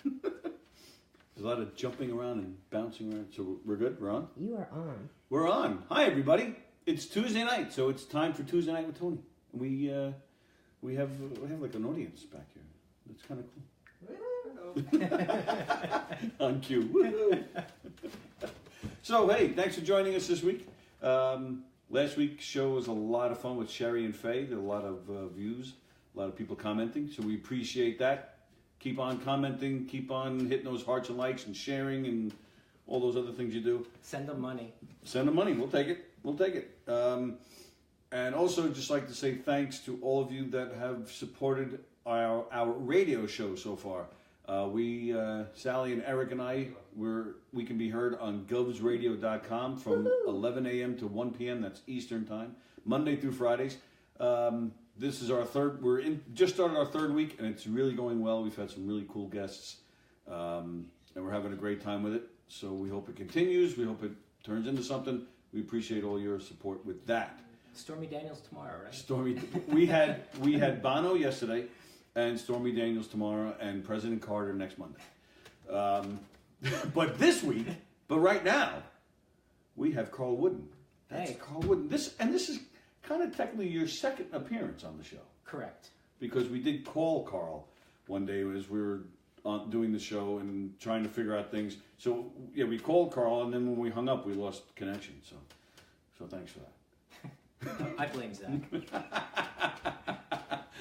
There's a lot of jumping around and bouncing around. So we're good? We're on? You are on. We're on. Hi, everybody. It's Tuesday night, so it's time for Tuesday Night with Tony. We have like an audience back here. That's kind of cool. On cue. Woo-hoo. So, hey, thanks for joining us this week. Last week's show was a lot of fun with Sherry and Faye. There were a lot of views, a lot of people commenting, so we appreciate that. Keep on commenting, keep on hitting those hearts and likes and sharing and all those other things you do. Send them money. Send them money. We'll take it. We'll take it. And also just like to say thanks to all of you that have supported our radio show so far. Sally and Eric and I, we can be heard on govsradio.com from 11 a.m. to 1 p.m. That's Eastern time, Monday through Fridays. This is our just started our third week, and it's really going well. We've had some really cool guests, and we're having a great time with it. So we hope it continues. We hope it turns into something. We appreciate all your support with that. Stormy Daniels tomorrow, right? We had Bono yesterday, and Stormy Daniels tomorrow, and President Carter next Monday. But right now, we have Carl Woodin. That's Carl Woodin. This is kind of technically your second appearance on the show. Correct. Because we did call Carl one day as we were doing the show and trying to figure out things. So yeah, we called Carl, and then when we hung up, we lost connection. So thanks for that. I blame Zach.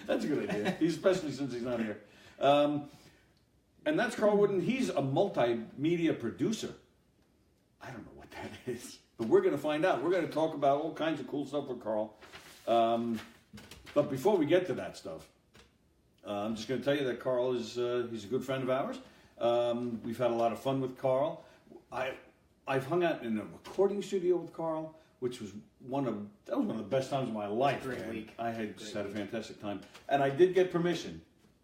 That's a good idea, especially since he's not here. And that's Carl Woodin. He's a multimedia producer. I don't know what that is, but we're going to find out. We're going to talk about all kinds of cool stuff with Carl. But before we get to that stuff, I'm just going to tell you that Carl is he's a good friend of ours. We've had a lot of fun with Carl. I've hung out in a recording studio with Carl, which was one of the best times of my life. Great week. I had just had a fantastic time, and I did get permission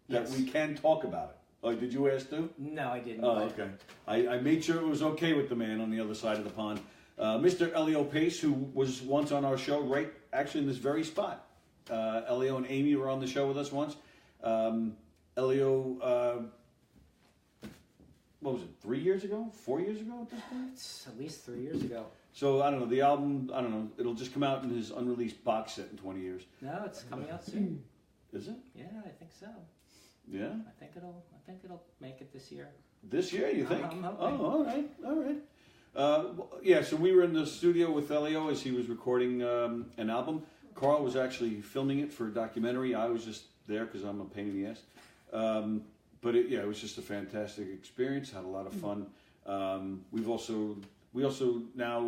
that we can talk about it. Oh, did you ask too? No, I didn't. Oh, okay. I made sure it was okay with the man on the other side of the pond, Mr. Elio Pace, who was once on our show, right actually in this very spot. Elio and Amy were on the show with us once. Elio, what was it? 3 years ago? 4 years ago at this point? It's at least 3 years ago. So, I don't know, the album, it'll just come out in his unreleased box set in 20 years. No, it's coming out soon. Is it? Yeah, I think so. Yeah? I think it'll make it this year. This year, you think? I'm hoping. Oh, all right. Yeah, so we were in the studio with Elio as he was recording an album. Carl was actually filming it for a documentary. I was just there because I'm a pain in the ass. But it was just a fantastic experience. Had a lot of fun. We also now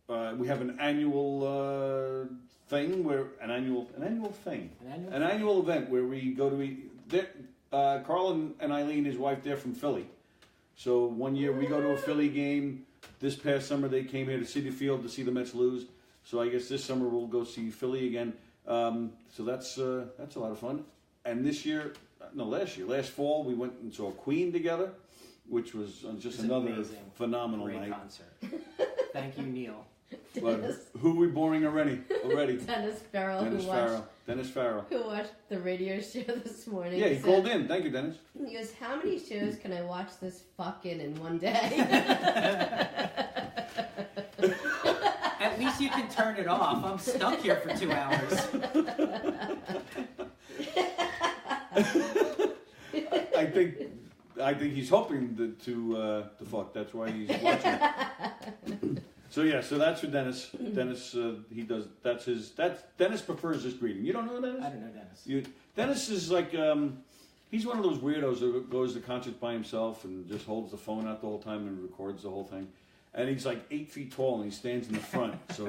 we have an annual thing an annual event where we go to Carl and Eileen, his wife, they're from Philly. So one year we go to a Philly game. This past summer they came here to Citi Field to see the Mets lose. So I guess this summer we'll go see Philly again. So that's a lot of fun. And last fall we went and saw Queen together, which was just another phenomenal Great night. Concert. Thank you, Neil. Who are we boring already? Dennis Farrell, Dennis Farrell. who watched the radio show this morning. Yeah, he called in. Thank you, Dennis. He goes, how many shows can I watch this fucking in one day? At least you can turn it off. I'm stuck here for 2 hours. I think he's hoping to fuck. That's why he's watching. So that's for Dennis. Dennis, Dennis prefers this greeting. You don't know Dennis? I don't know Dennis. Dennis is like, he's one of those weirdos that goes to concerts by himself and just holds the phone out the whole time and records the whole thing. And he's like 8 feet tall and he stands in the front. So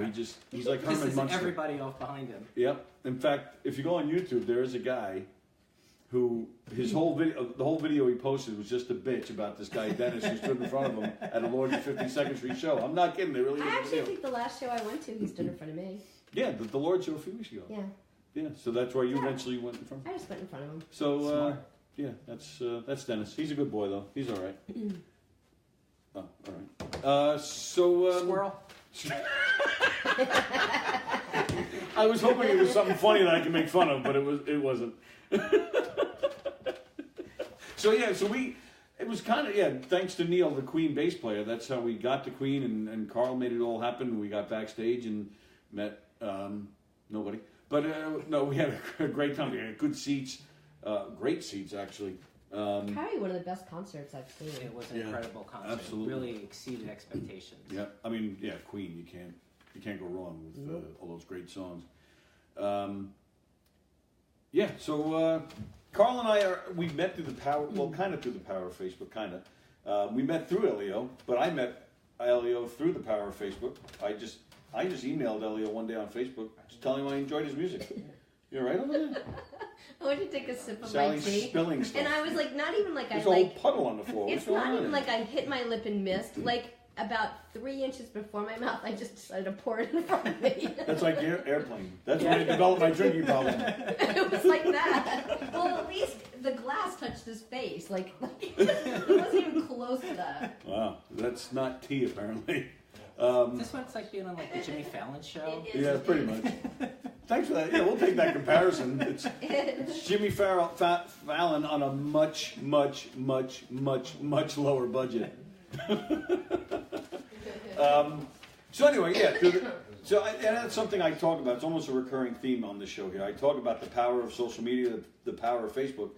he's like Herman Munster. Everybody off behind him. Yep. In fact, if you go on YouTube, there is a guy who the whole video he posted was just a bitch about this guy Dennis who stood in front of him at a Lord 52nd Street show. I'm not kidding. They really. I actually think the last show I went to, he stood in front of me. Yeah, the Lord show a few weeks ago. Yeah. Yeah. So that's why you eventually went in front. I just went in front of him. So yeah, that's Dennis. He's a good boy though. He's all right. Oh, all right. Squirrel. I was hoping it was something funny that I could make fun of, but it wasn't. It was kind of, thanks to Neil, the Queen bass player. That's how we got to Queen, and Carl made it all happen. We got backstage and met nobody. But no, we had a great time. We had good seats, great seats, actually. Probably one of the best concerts I've seen. It was an incredible concert. Absolutely. It really exceeded expectations. Yeah, I mean, Queen, you can't go wrong with all those great songs. So Carl and we met through the power, kind of through the power of Facebook, kind of. We met through Elio, but I met Elio through the power of Facebook. I just emailed Elio one day on Facebook, just telling him I enjoyed his music. You all right over there? I want you to take a sip of Sally's my tea. spilling stuff. And I was like, not even like There's I a whole like. puddle on the floor. It's not even like I hit my lip and missed. Like about 3 inches before my mouth, I just decided to pour it in front of me. That's like airplane. That's when I developed my drinking problem. It was like that. Well, at least the glass touched his face. Like it wasn't even close to that. Wow, that's not tea apparently. This one's like being on like the Jimmy Fallon show. Yeah, pretty much. Thanks for that. Yeah, we'll take that comparison. It's Jimmy Fallon on a much, much, much, much, much lower budget. So anyway, and that's something I talk about. It's almost a recurring theme on this show here. I talk about the power of social media, the power of Facebook.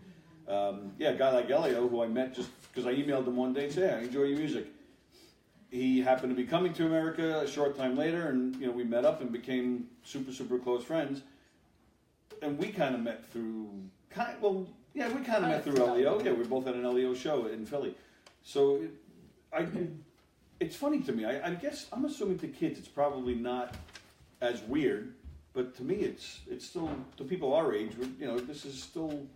A guy like Elio, who I met just because I emailed him one day and said, "Hey, I enjoy your music." He happened to be coming to America a short time later, and we met up and became super, super close friends. And we kind of met through met through Elio. Yeah, we both had an Elio show in Philly. So it's funny to me. I guess I'm assuming to kids it's probably not as weird, but to me it's still, to people our age, this is still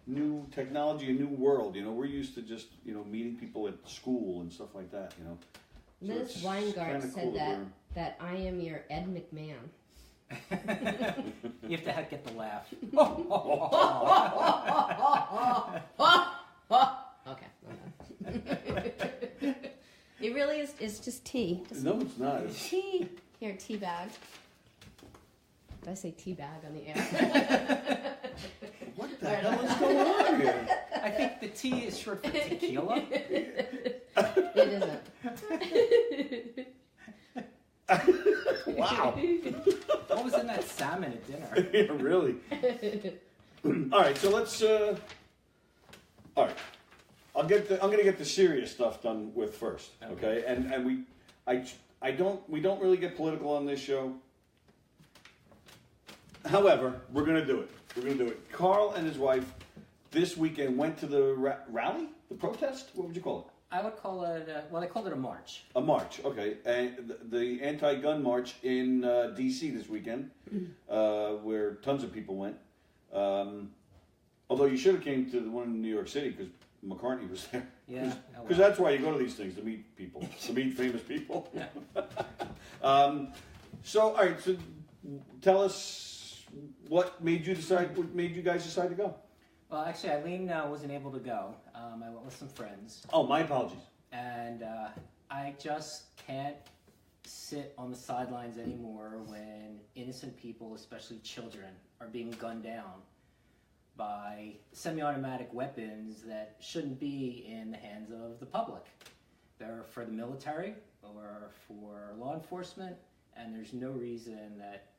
new technology, a new world. We're used to just meeting people at school and stuff like that. So Liz Weingart said that I am your Ed McMahon. You have to get the laugh. Okay. It really is. It's just tea. No, it's not. Tea. Here, tea bag. Did I say tea bag on the air? What the hell is going on here? I think the T is short for tequila. It isn't. Wow. What was in that salmon at dinner? Yeah, really. All right, so let's. All right, I'm gonna get the serious stuff done with first, okay? And we don't really get political on this show. However, we're gonna do it. We're gonna do it. Carl and his wife this weekend went to the rally, the protest. What would you call it? I would call it, they called it a march. A march, okay. And the anti-gun march in D.C. this weekend, where tons of people went. Although you should have came to the one in New York City because McCartney was there. Yeah. Because that's why you go to these things, to meet people, to meet famous people. Yeah. So, all right, so tell us what made you guys decide to go? Well, actually, Eileen wasn't able to go. I went with some friends. Oh, my apologies. And I just can't sit on the sidelines anymore when innocent people, especially children, are being gunned down by semi-automatic weapons that shouldn't be in the hands of the public. They're for the military or for law enforcement, and there's no reason that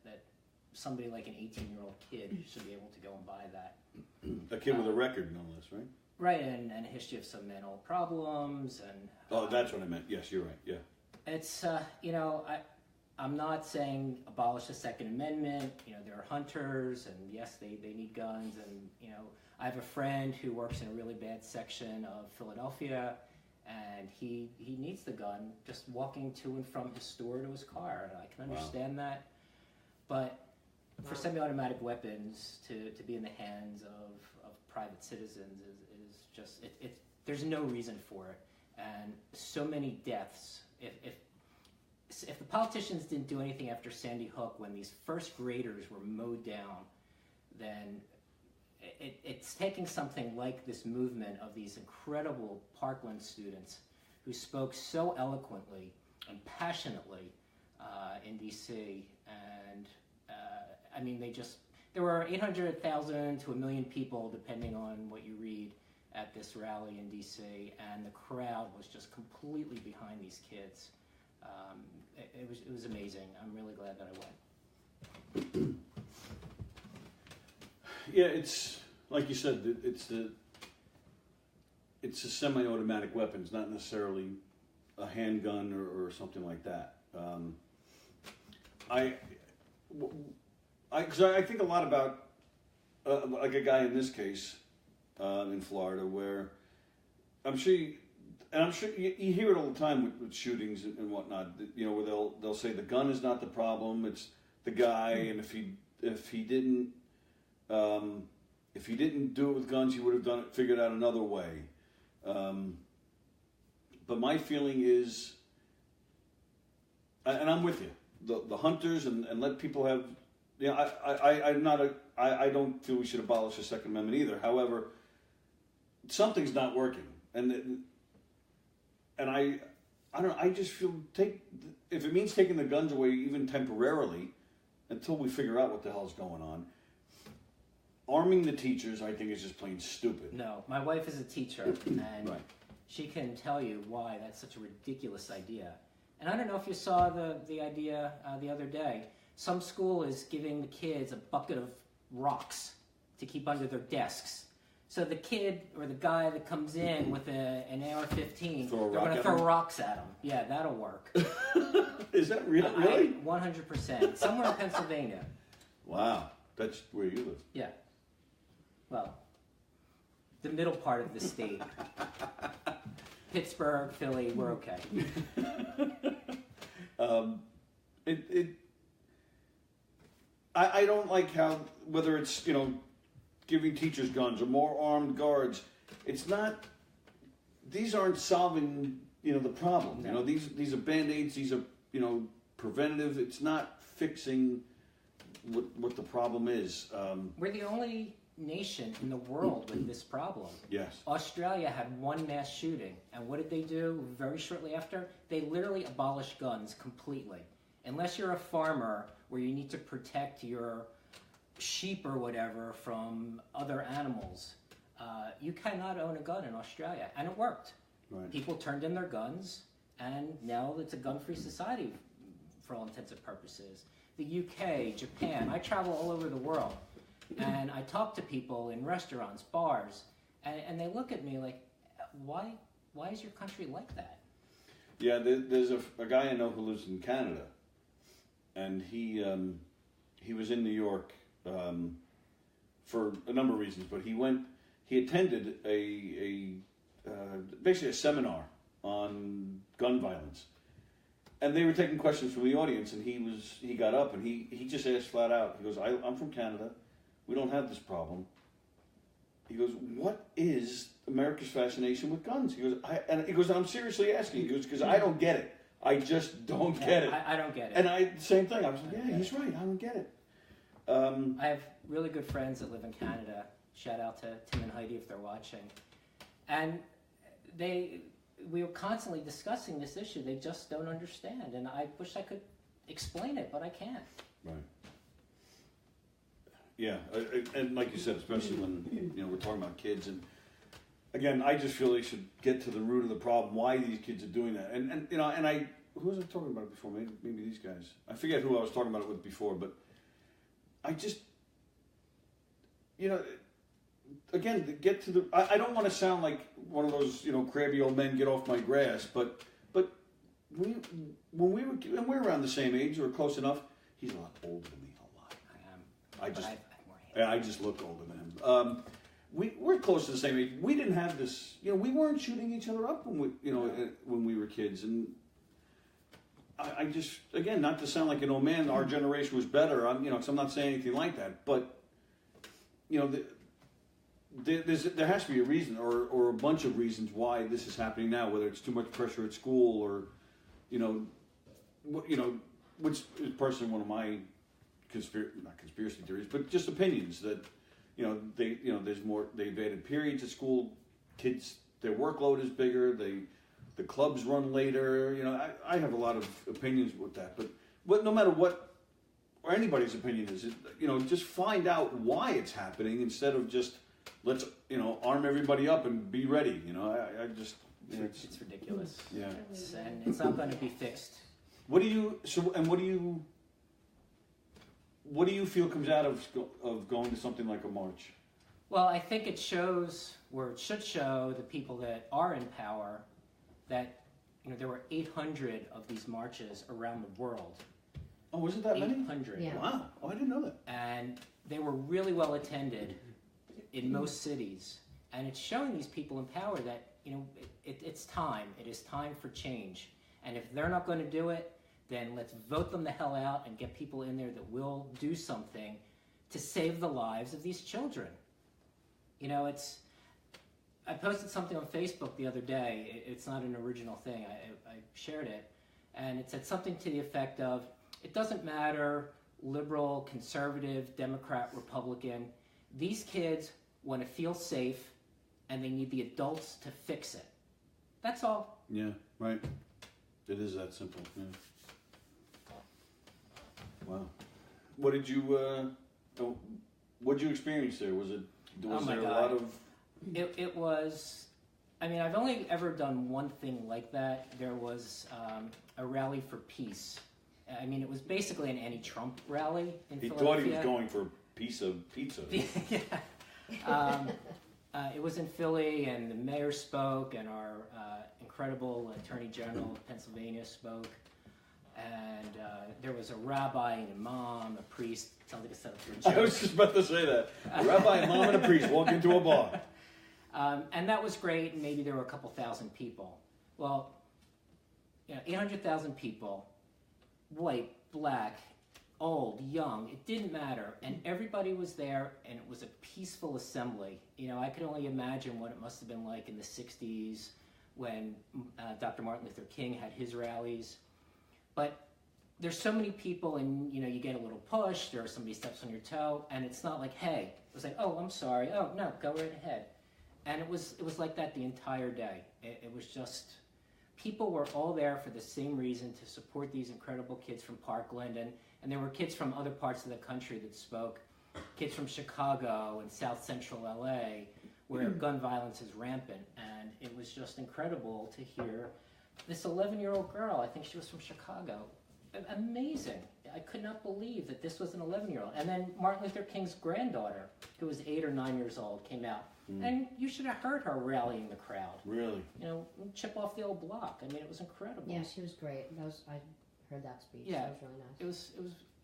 somebody like an 18-year-old kid should be able to go and buy that. A kid with a record, no less, right? Right, and a history of some mental problems. And oh, that's what I meant. Yes, you're right, yeah. It's, I'm not saying abolish the Second Amendment. There are hunters, and yes, they need guns. And, I have a friend who works in a really bad section of Philadelphia, and he needs the gun just walking to and from his store to his car. And I can understand that. But for semi-automatic weapons to be in the hands of private citizens is just, there's no reason for it. And so many deaths. If the politicians didn't do anything after Sandy Hook when these first graders were mowed down, then it's taking something like this movement of these incredible Parkland students who spoke so eloquently and passionately in D.C. And there were 800,000 to 1 million people, depending on what you read, at this rally in DC, and the crowd was just completely behind these kids. It was amazing. I'm really glad that I went. Yeah, it's like you said. It's a semi-automatic weapon. It's not necessarily a handgun or something like that. Because I think a lot about like a guy in this case in Florida, where I'm sure you hear it all the time with shootings and whatnot. You know, where they'll say the gun is not the problem; it's the guy, and if he didn't do it with guns, he would have figured out another way. But my feeling is, and I'm with you, the hunters and let people have, you know, I don't feel we should abolish the Second Amendment either. However, something's not working, and I don't know. I just feel if it means taking the guns away even temporarily, until we figure out what the hell's going on. Arming the teachers, I think, is just plain stupid. No, my wife is a teacher, and Right. she can tell you why that's such a ridiculous idea. And I don't know if you saw the idea the other day. Some school is giving the kids a bucket of rocks to keep under their desks. So the kid or the guy that comes in with an AR-15, they're going to throw rocks at him. Yeah, that'll work. Is that real? Really? 100%. Somewhere in Pennsylvania. Wow, that's where you live. Yeah. Well, the middle part of the state. Pittsburgh, Philly, we're okay. I don't like how, whether it's, you know, giving teachers guns or more armed guards, it's not, these aren't solving, you know, the problem. No. You know, these are Band-Aids, these are, you know, preventative. It's not fixing what the problem is. We're the only nation in the world with this problem. Yes. Australia had one mass shooting, and what did they do very shortly after? They literally abolished guns completely. Unless you're a farmer where you need to protect your sheep or whatever from other animals, you cannot own a gun in Australia, and it worked. Right. People turned in their guns, and now it's a gun-free society for all intents and purposes. The UK, Japan, I travel all over the world. And I talk to people in restaurants, bars, and they look at me like, why is your country like that? Yeah, there's a guy I know who lives in Canada, and he was in New York for a number of reasons, but he attended basically a seminar on gun violence. And they were taking questions from the audience, and he got up and he just asked flat out, he goes, I'm from Canada. We don't have this problem. He goes, what is America's fascination with guns? He goes, I'm seriously asking. He goes, because I don't get it. I just don't get it. I don't get it. And same thing. I was like, yeah, he's right. I don't get it. I have really good friends that live in Canada. Shout out to Tim and Heidi if they're watching. And we were constantly discussing this issue. They just don't understand. And I wish I could explain it, but I can't. Right. Yeah, and like you said, especially when, you know, we're talking about kids, and again, I just feel they should get to the root of the problem, why these kids are doing that, and you know, and who was I talking about it before? Maybe these guys. I forget who I was talking about it with before, but I just, you know, again, get to the. I don't want to sound like one of those, you know, crabby old men, get off my grass, but when we were around the same age or close enough, he's a lot older than me. I just look older than him. We're close to the same age. We didn't have this, you know, we weren't shooting each other up when we were kids. And I just, again, not to sound like an old man, our generation was better. I'm not saying anything like that, but you know, there has to be a reason or a bunch of reasons why this is happening now. Whether it's too much pressure at school or, which is personally one of my not conspiracy theories, but just opinions that, they've added periods at school, kids, their workload is bigger, the clubs run later, I have a lot of opinions with that, but no matter what, or anybody's opinion is, just find out why it's happening instead of just let's arm everybody up and be ready. I just it's ridiculous. Yeah. And it's not going to be fixed. What do you feel comes out of going to something like a march? Well, I think it shows, or it should show, the people that are in power that there were 800 of these marches around the world. Oh, was it that many? 800. Yeah. Wow. Oh, I didn't know that. And they were really well attended in most cities. And it's showing these people in power that, it's time. It is time for change. And if they're not going to do it, then let's vote them the hell out and get people in there that will do something to save the lives of these children. I posted something on Facebook the other day. It's not an original thing. I shared it. And it said something to the effect of, it doesn't matter, liberal, conservative, Democrat, Republican. These kids want to feel safe, and they need the adults to fix it. That's all. Yeah, right. It is that simple. Yeah. Wow. What did you experience there? Was there a lot of... It was, I've only ever done one thing like that. There was a rally for peace. It was basically an anti-Trump rally in Philadelphia. He thought he was going for a piece of pizza. Yeah. It was in Philly, and the mayor spoke, and our incredible Attorney General of Pennsylvania spoke. And there was a rabbi, an imam, a priest. Sounds like a setup for a joke. I was just about to say that. A rabbi, a imam, and a priest walk into a bar. And that was great, and maybe there were a couple thousand people. Well, 800,000 people, white, black, old, young, it didn't matter. And everybody was there, and it was a peaceful assembly. I could only imagine what it must have been like in the 60s when Dr. Martin Luther King had his rallies. But there's so many people, and you get a little push, or somebody steps on your toe, and it's not like, hey. It was like, oh, I'm sorry. Oh, no, go right ahead. And it was like that the entire day. It was just, people were all there for the same reason, to support these incredible kids from Parkland, and there were kids from other parts of the country that spoke, kids from Chicago and South Central LA, where gun violence is rampant. And it was just incredible to hear this 11-year-old girl, I think she was from Chicago, amazing. I could not believe that this was an 11-year-old. And then Martin Luther King's granddaughter, who was 8 or 9 years old, came out. And you should have heard her rallying the crowd. Really? Chip off the old block. It was incredible. Yeah, she was great. I heard that speech. Yeah, that was really nice.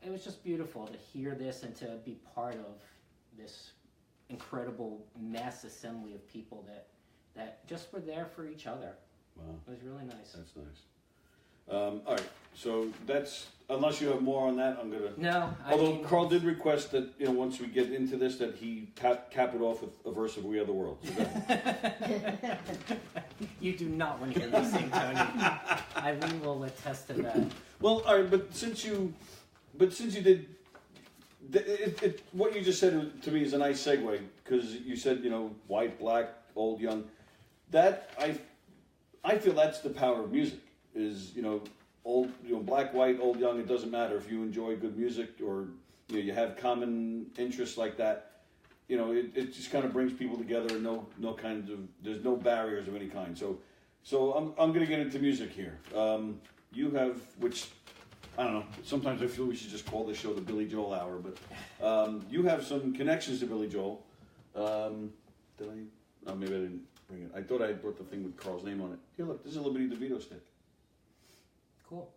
It was just beautiful to hear this and to be part of this incredible mass assembly of people that just were there for each other. Wow. It was really nice. That's nice. All right, so that's, unless you have more on that, I'm gonna. No, Although Carl did request that once we get into this, that he cap it off with a verse of "We Are the World." So you do not want to hear me sing, Tony. Eileen will attest to that. Well, all right, but since you did, what you just said to me is a nice segue, because you said white, black, old, young. That I feel that's the power of music. Is old, black, white, old, young. It doesn't matter if you enjoy good music or you have common interests like that. It just kind of brings people together. No kinds of, there's no barriers of any kind. So I'm going to get into music here. You have, which I don't know. Sometimes I feel we should just call this show the Billy Joel Hour, but you have some connections to Billy Joel. Did I? Oh, maybe I didn't bring it. I thought I had brought the thing with Carl's name on it. Here, look. This is a Liberty DeVito stick. Cool.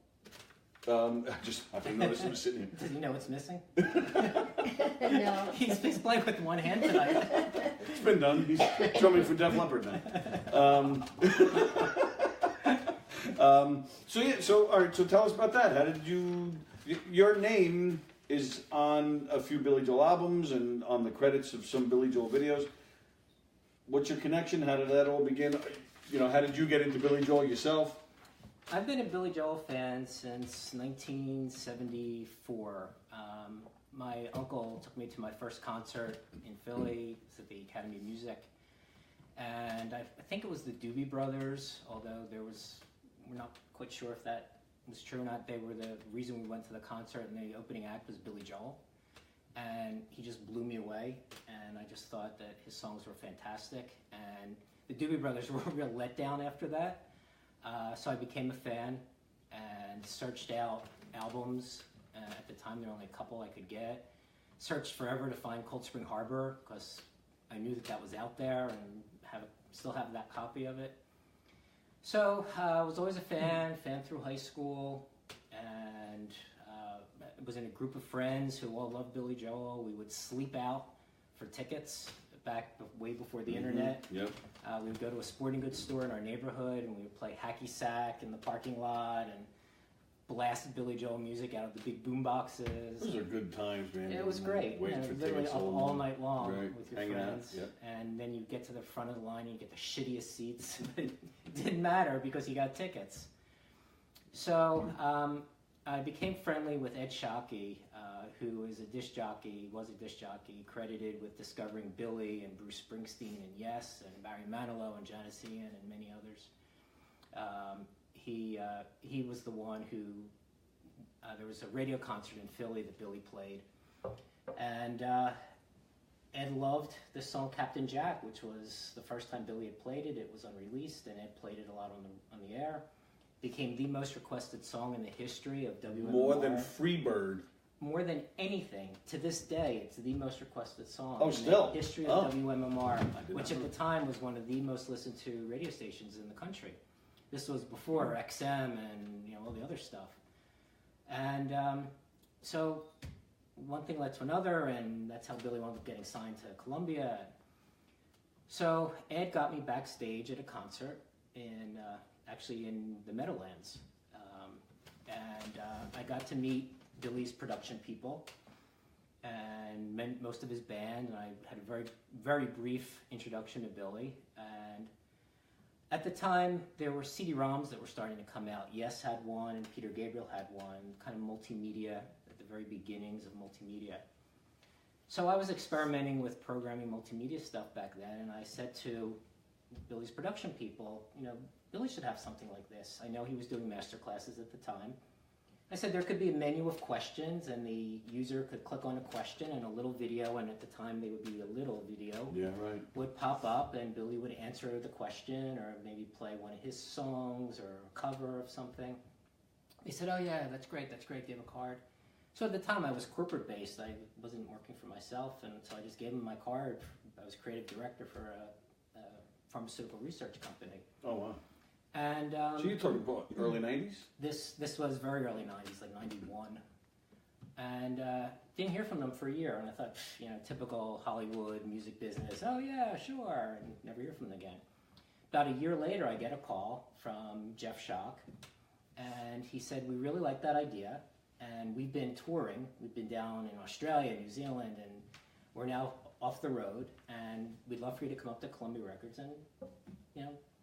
I just happened to notice it was sitting here. Does he know what's missing? No. He's playing with one hand tonight. It's been done. He's drumming for Def Leppard now. So all right. So tell us about that. How did you? Your name is on a few Billy Joel albums and on the credits of some Billy Joel videos. What's your connection? How did that all begin? How did you get into Billy Joel yourself? I've been a Billy Joel fan since 1974. My uncle took me to my first concert in Philly. It was at the Academy of Music. And I think it was the Doobie Brothers, although we're not quite sure if that was true or not. They were the reason we went to the concert, and the opening act was Billy Joel. and he just blew me away. And I just thought that his songs were fantastic. And the Doobie Brothers were a real letdown after that. So I became a fan and searched out albums. At the time, there were only a couple I could get. Searched forever to find Cold Spring Harbor because I knew that was out there and still have that copy of it. So I was always a fan through high school, and was in a group of friends who all loved Billy Joel. We would sleep out for tickets way before the internet. Yep. We would go to a sporting goods store in our neighborhood, and we would play hacky sack in the parking lot and blast Billy Joel music out of the big boom boxes. Those are good times, man. It was great. Waiting for literally tickets up all night long right. with your Hanging friends. out. Yep. And then you get to the front of the line and you get the shittiest seats. But it didn't matter because you got tickets. So I became friendly with Ed Shockey, who was a disc jockey, credited with discovering Billy and Bruce Springsteen and Yes and Barry Manilow and Janis Ian and many others. He was the one who, there was a radio concert in Philly that Billy played, and Ed loved the song Captain Jack, which was the first time Billy had played it. It was unreleased, and Ed played it a lot on the air. Became the most requested song in the history of WMMR. More than Freebird. More than anything. To this day, it's the most requested song in the history of WMMR, which know. at the time was one of the most listened to radio stations in the country. This was before XM and all the other stuff. And so one thing led to another, and that's how Billy wound up getting signed to Columbia. So Ed got me backstage at a concert actually in the Meadowlands. And I got to meet Billy's production people and most of his band, and I had a very, very brief introduction to Billy. And at the time, there were CD-ROMs that were starting to come out. Yes had one, and Peter Gabriel had one, kind of multimedia, at the very beginnings of multimedia. So I was experimenting with programming multimedia stuff back then, and I said to Billy's production people, Billy should have something like this. I know he was doing master classes at the time. I said there could be a menu of questions, and the user could click on a question, and a little video, and at the time they would be a little video, would pop up, and Billy would answer the question, or maybe play one of his songs, or a cover of something. They said, oh yeah, that's great, do you have a card? So at the time I was corporate based, I wasn't working for myself, and so I just gave him my card. I was creative director for a pharmaceutical research company. Oh wow. And so you're talking about early 90s? This was very early 90s, like 91. And didn't hear from them for a year, and I thought, typical Hollywood music business, oh yeah, sure, and never hear from them again. About a year later, I get a call from Jeff Schock, and he said, we really like that idea, and we've been touring. We've been down in Australia, New Zealand, and we're now off the road, and we'd love for you to come up to Columbia Records and,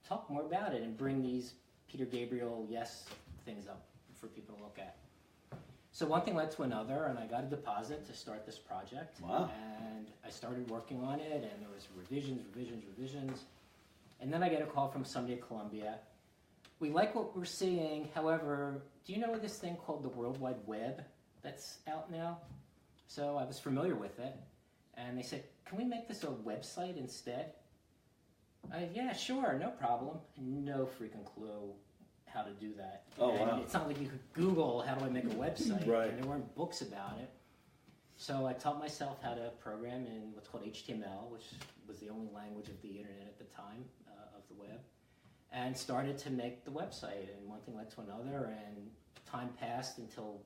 talk more about it and bring these Peter Gabriel Yes things up for people to look at. So one thing led to another, and I got a deposit to start this project. Wow. And I started working on it, and there was revisions. And then I get a call from somebody at Columbia. We like what we're seeing, however, do you know this thing called the World Wide Web that's out now? So I was familiar with it, and they said, can we make this a website instead? Yeah, sure, no problem. No freaking clue how to do that. Oh, and wow. It's not like you could Google how do I make a website, Right. and there weren't books about it. So I taught myself how to program in what's called HTML, which was the only language of the internet at the time, of the web, and started to make the website. And one thing led to another, and time passed until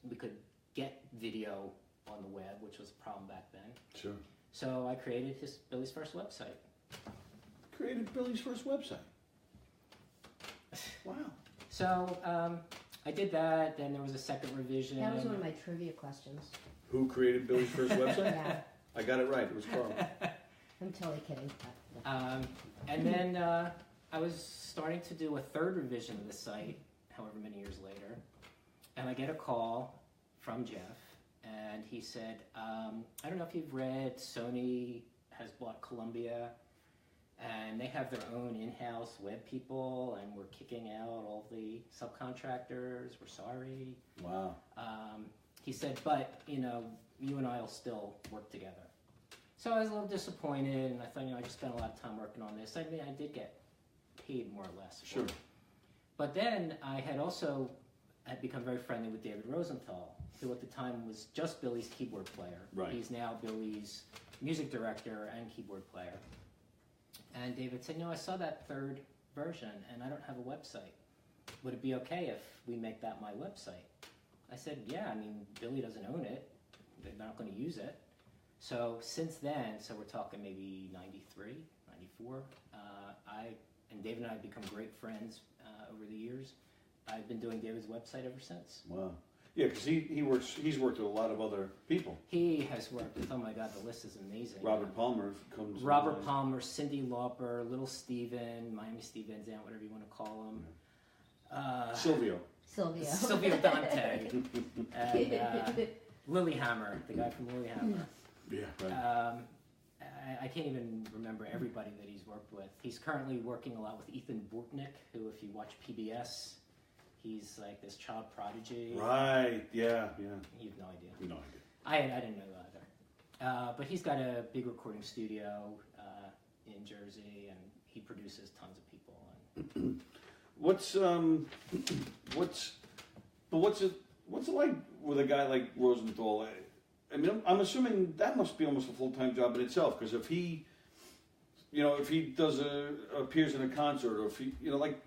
we could get video on the web, which was a problem back then. Sure. So I created Billy's first website. Created Billy's first website. Wow. So I did that, then there was a second revision. That was one of my trivia questions. Who created Billy's first website? Yeah, I got it right. It was Carl. I'm totally kidding. And then I was starting to do a third revision of the site, however many years later, and I get a call from Jeff, and he said, I don't know if you've read, Sony has bought Columbia, and they have their own in-house web people, and we're kicking out all the subcontractors. We're sorry. Wow. He said, but, you and I will still work together. So I was a little disappointed, and I thought, I just spent a lot of time working on this. I mean, I did get paid more or less. Sure. But then I had become very friendly with David Rosenthal, who at the time was just Billy's keyboard player. Right. He's now Billy's music director and keyboard player. And David said, I saw that third version, and I don't have a website. Would it be okay if we make that my website? I said, yeah, I mean, Billy doesn't own it. They're not going to use it. So since then, so we're talking maybe 93, 94, and David and I have become great friends over the years. I've been doing David's website ever since. Wow. Yeah, because he's worked with a lot of other people. He has worked with, oh my God, the list is amazing. Robert Palmer comes. Robert Palmer, Cyndi Lauper, Little Steven, Miami Steve Van Zandt, whatever you want to call him. Silvio Dante. And Lilyhammer, the guy from Lilyhammer. Yeah, right. I can't even remember everybody that he's worked with. He's currently working a lot with Ethan Bortnick, who, if you watch PBS, he's like this child prodigy. Right, yeah. You have no idea. No idea. I didn't know either. But he's got a big recording studio in Jersey, and he produces tons of people. What's it like with a guy like Rosenthal? I mean, I'm assuming that must be almost a full-time job in itself, because if he appears in a concert, or if he, like,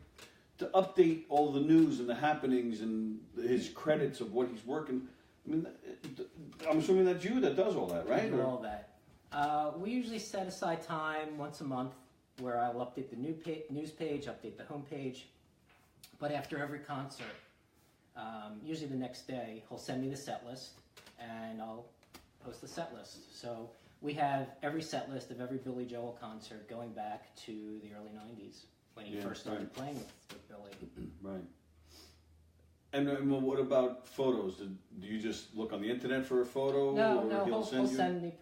to update all the news and the happenings and his credits of what he's working. I mean, I'm assuming that's you that does all that, right? I do all that. We usually set aside time once a month where I'll update the news page, update the homepage. But after every concert, usually the next day, he'll send me the set list, and I'll post the set list. So we have every set list of every Billy Joel concert going back to the early 90s when he first started playing with Billy. Right. And what about photos? Do you just look on the internet for a photo? No, he'll send me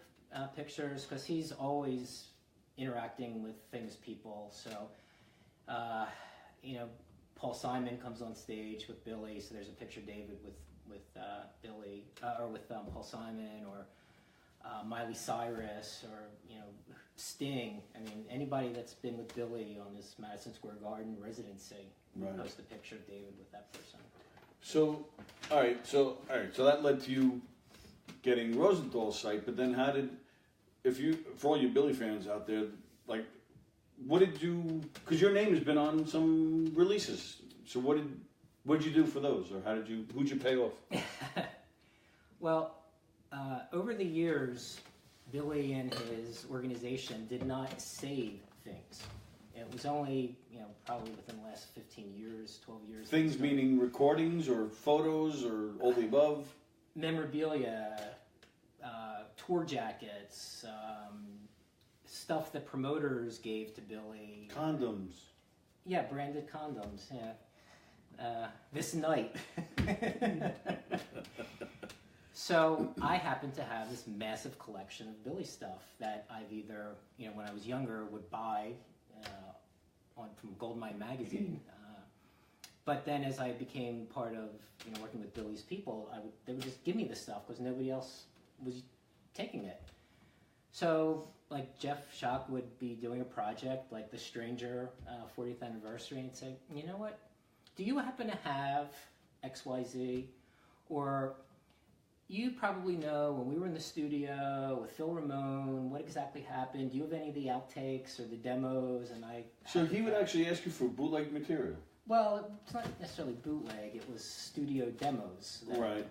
pictures, because he's always interacting with famous people. So, Paul Simon comes on stage with Billy, so there's a picture of David with Billy, or with Paul Simon, or Miley Cyrus, or Sting. I mean, anybody that's been with Billy on this Madison Square Garden residency, post a picture of David with that person. So, all right. So that led to you getting Rosenthal's site. But then, for all you Billy fans out there, like, what did you? Because your name has been on some releases. So what did you do for those, or who'd you pay off? Well, over the years, Billy and his organization did not save things. It was only, probably within the last 15 years, 12 years. Things meaning recordings or photos or all the above? Memorabilia, tour jackets, stuff that promoters gave to Billy. Condoms. Yeah, branded condoms, yeah. This night. So I happen to have this massive collection of Billy stuff that I've either, when I was younger, would buy from Goldmine magazine. But then as I became part of working with Billy's people, they would just give me the stuff because nobody else was taking it. So like Jeff Schock would be doing a project like The Stranger 40th anniversary and say, you know what, do you happen to have XYZ? Or you probably know when we were in the studio with Phil Ramone, what exactly happened? Do you have any of the outtakes or the demos? And So he would actually ask you for bootleg material? Well, it's not necessarily bootleg. It was studio demos that,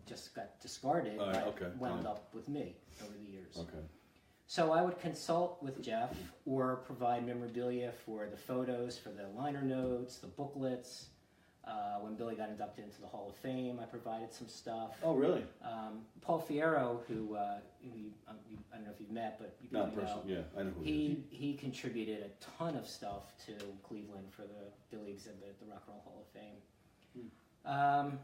just got discarded, but wound up with me over the years. Okay. So I would consult with Jeff or provide memorabilia for the photos, for the liner notes, the booklets. When Billy got inducted into the Hall of Fame, I provided some stuff. Oh, really? Paul Fierro, who I don't know if you've met, but you probably know. Yeah, I know who he is. He contributed a ton of stuff to Cleveland for the Billy exhibit at the Rock and Roll Hall of Fame.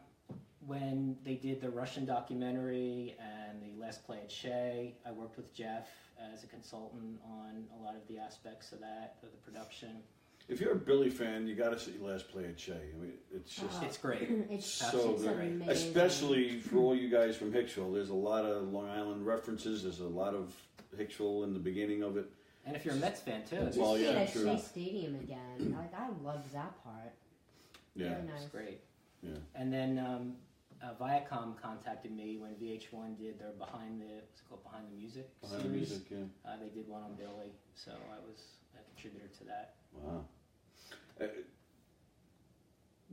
When they did the Russian documentary and the Last Play at Shea, I worked with Jeff as a consultant on a lot of the aspects of that, of the production. If you're a Billy fan, you got to see Last Play at Shea. I mean, it's just It's great. It's so good. amazing. Especially for all you guys from Hicksville. There's a lot of Long Island references. There's a lot of Hicksville in the beginning of it. And if you're a Mets fan too, Just Well, being yeah, at true. Shea Stadium again. Like I loved that part. Yeah. Very nice. it's great. Yeah. And then Viacom contacted me when VH1 did their Behind the Music Behind the series. music, yeah. They did one on Billy, so I was a contributor to that. Wow.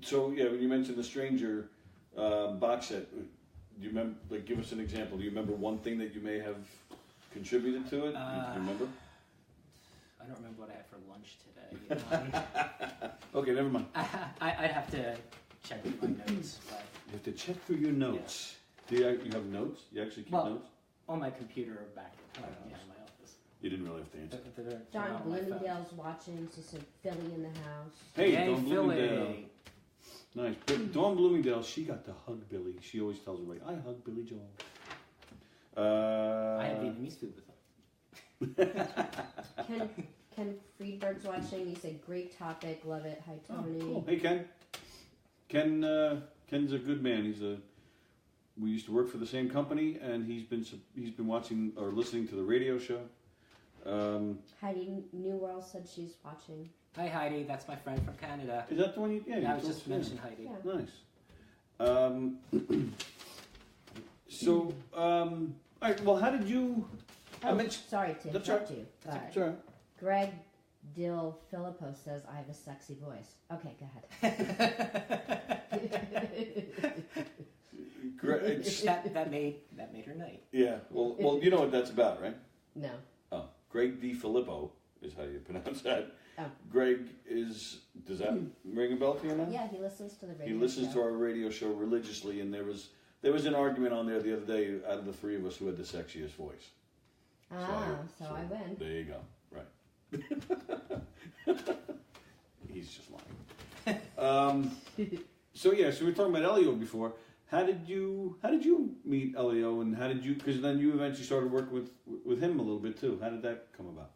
So yeah, when you mentioned the Stranger box set, do you remember? Like, give us an example. Do you remember one thing that you may have contributed to it? Do you remember? I don't remember what I had for lunch today. Okay, never mind. I'd have to check my notes, but You have to check through your notes. Do you have notes? You actually keep notes? on my computer back in my office. You didn't really have to answer. They're John not on my phone. Bloomingdale's watching. She said Philly in the house. Hey, Yay, Dawn Bloomingdale. Philly. Nice. But Dawn Bloomingdale, she got to hug Billy. She always tells everybody, I hug Billy Joel. I had Vietnamese food with them. Ken Friedberg's watching. He said, "Great topic, love it." Hi, Tony. Cool. Hey, Ken. Ken's a good man. We used to work for the same company, and he's been watching or listening to the radio show. Heidi Newell said she's watching. Hi Heidi, that's my friend from Canada. Is that the one you? Yeah, I you was told just us, yeah. mentioning Heidi. Yeah. Nice. So, all right. Well, how did you? I Oh, mentioned. sorry to That's interrupt you, but That's all right. Greg Dill Filippo says I have a sexy voice. Okay, go ahead. that made her night. Yeah. Well, you know what that's about, right? No. Oh, Greg D. Filippo is how you pronounce that. Oh. Greg does that ring a bell to you now? Yeah, he listens to the radio. He listens show. to our radio show religiously, and there was an argument on there the other day out of the three of us who had the sexiest voice. So I win. There you go. Right. He's just lying. So we were talking about Elio before. How did you meet Elio, and because then you eventually started working with him a little bit too. How did that come about?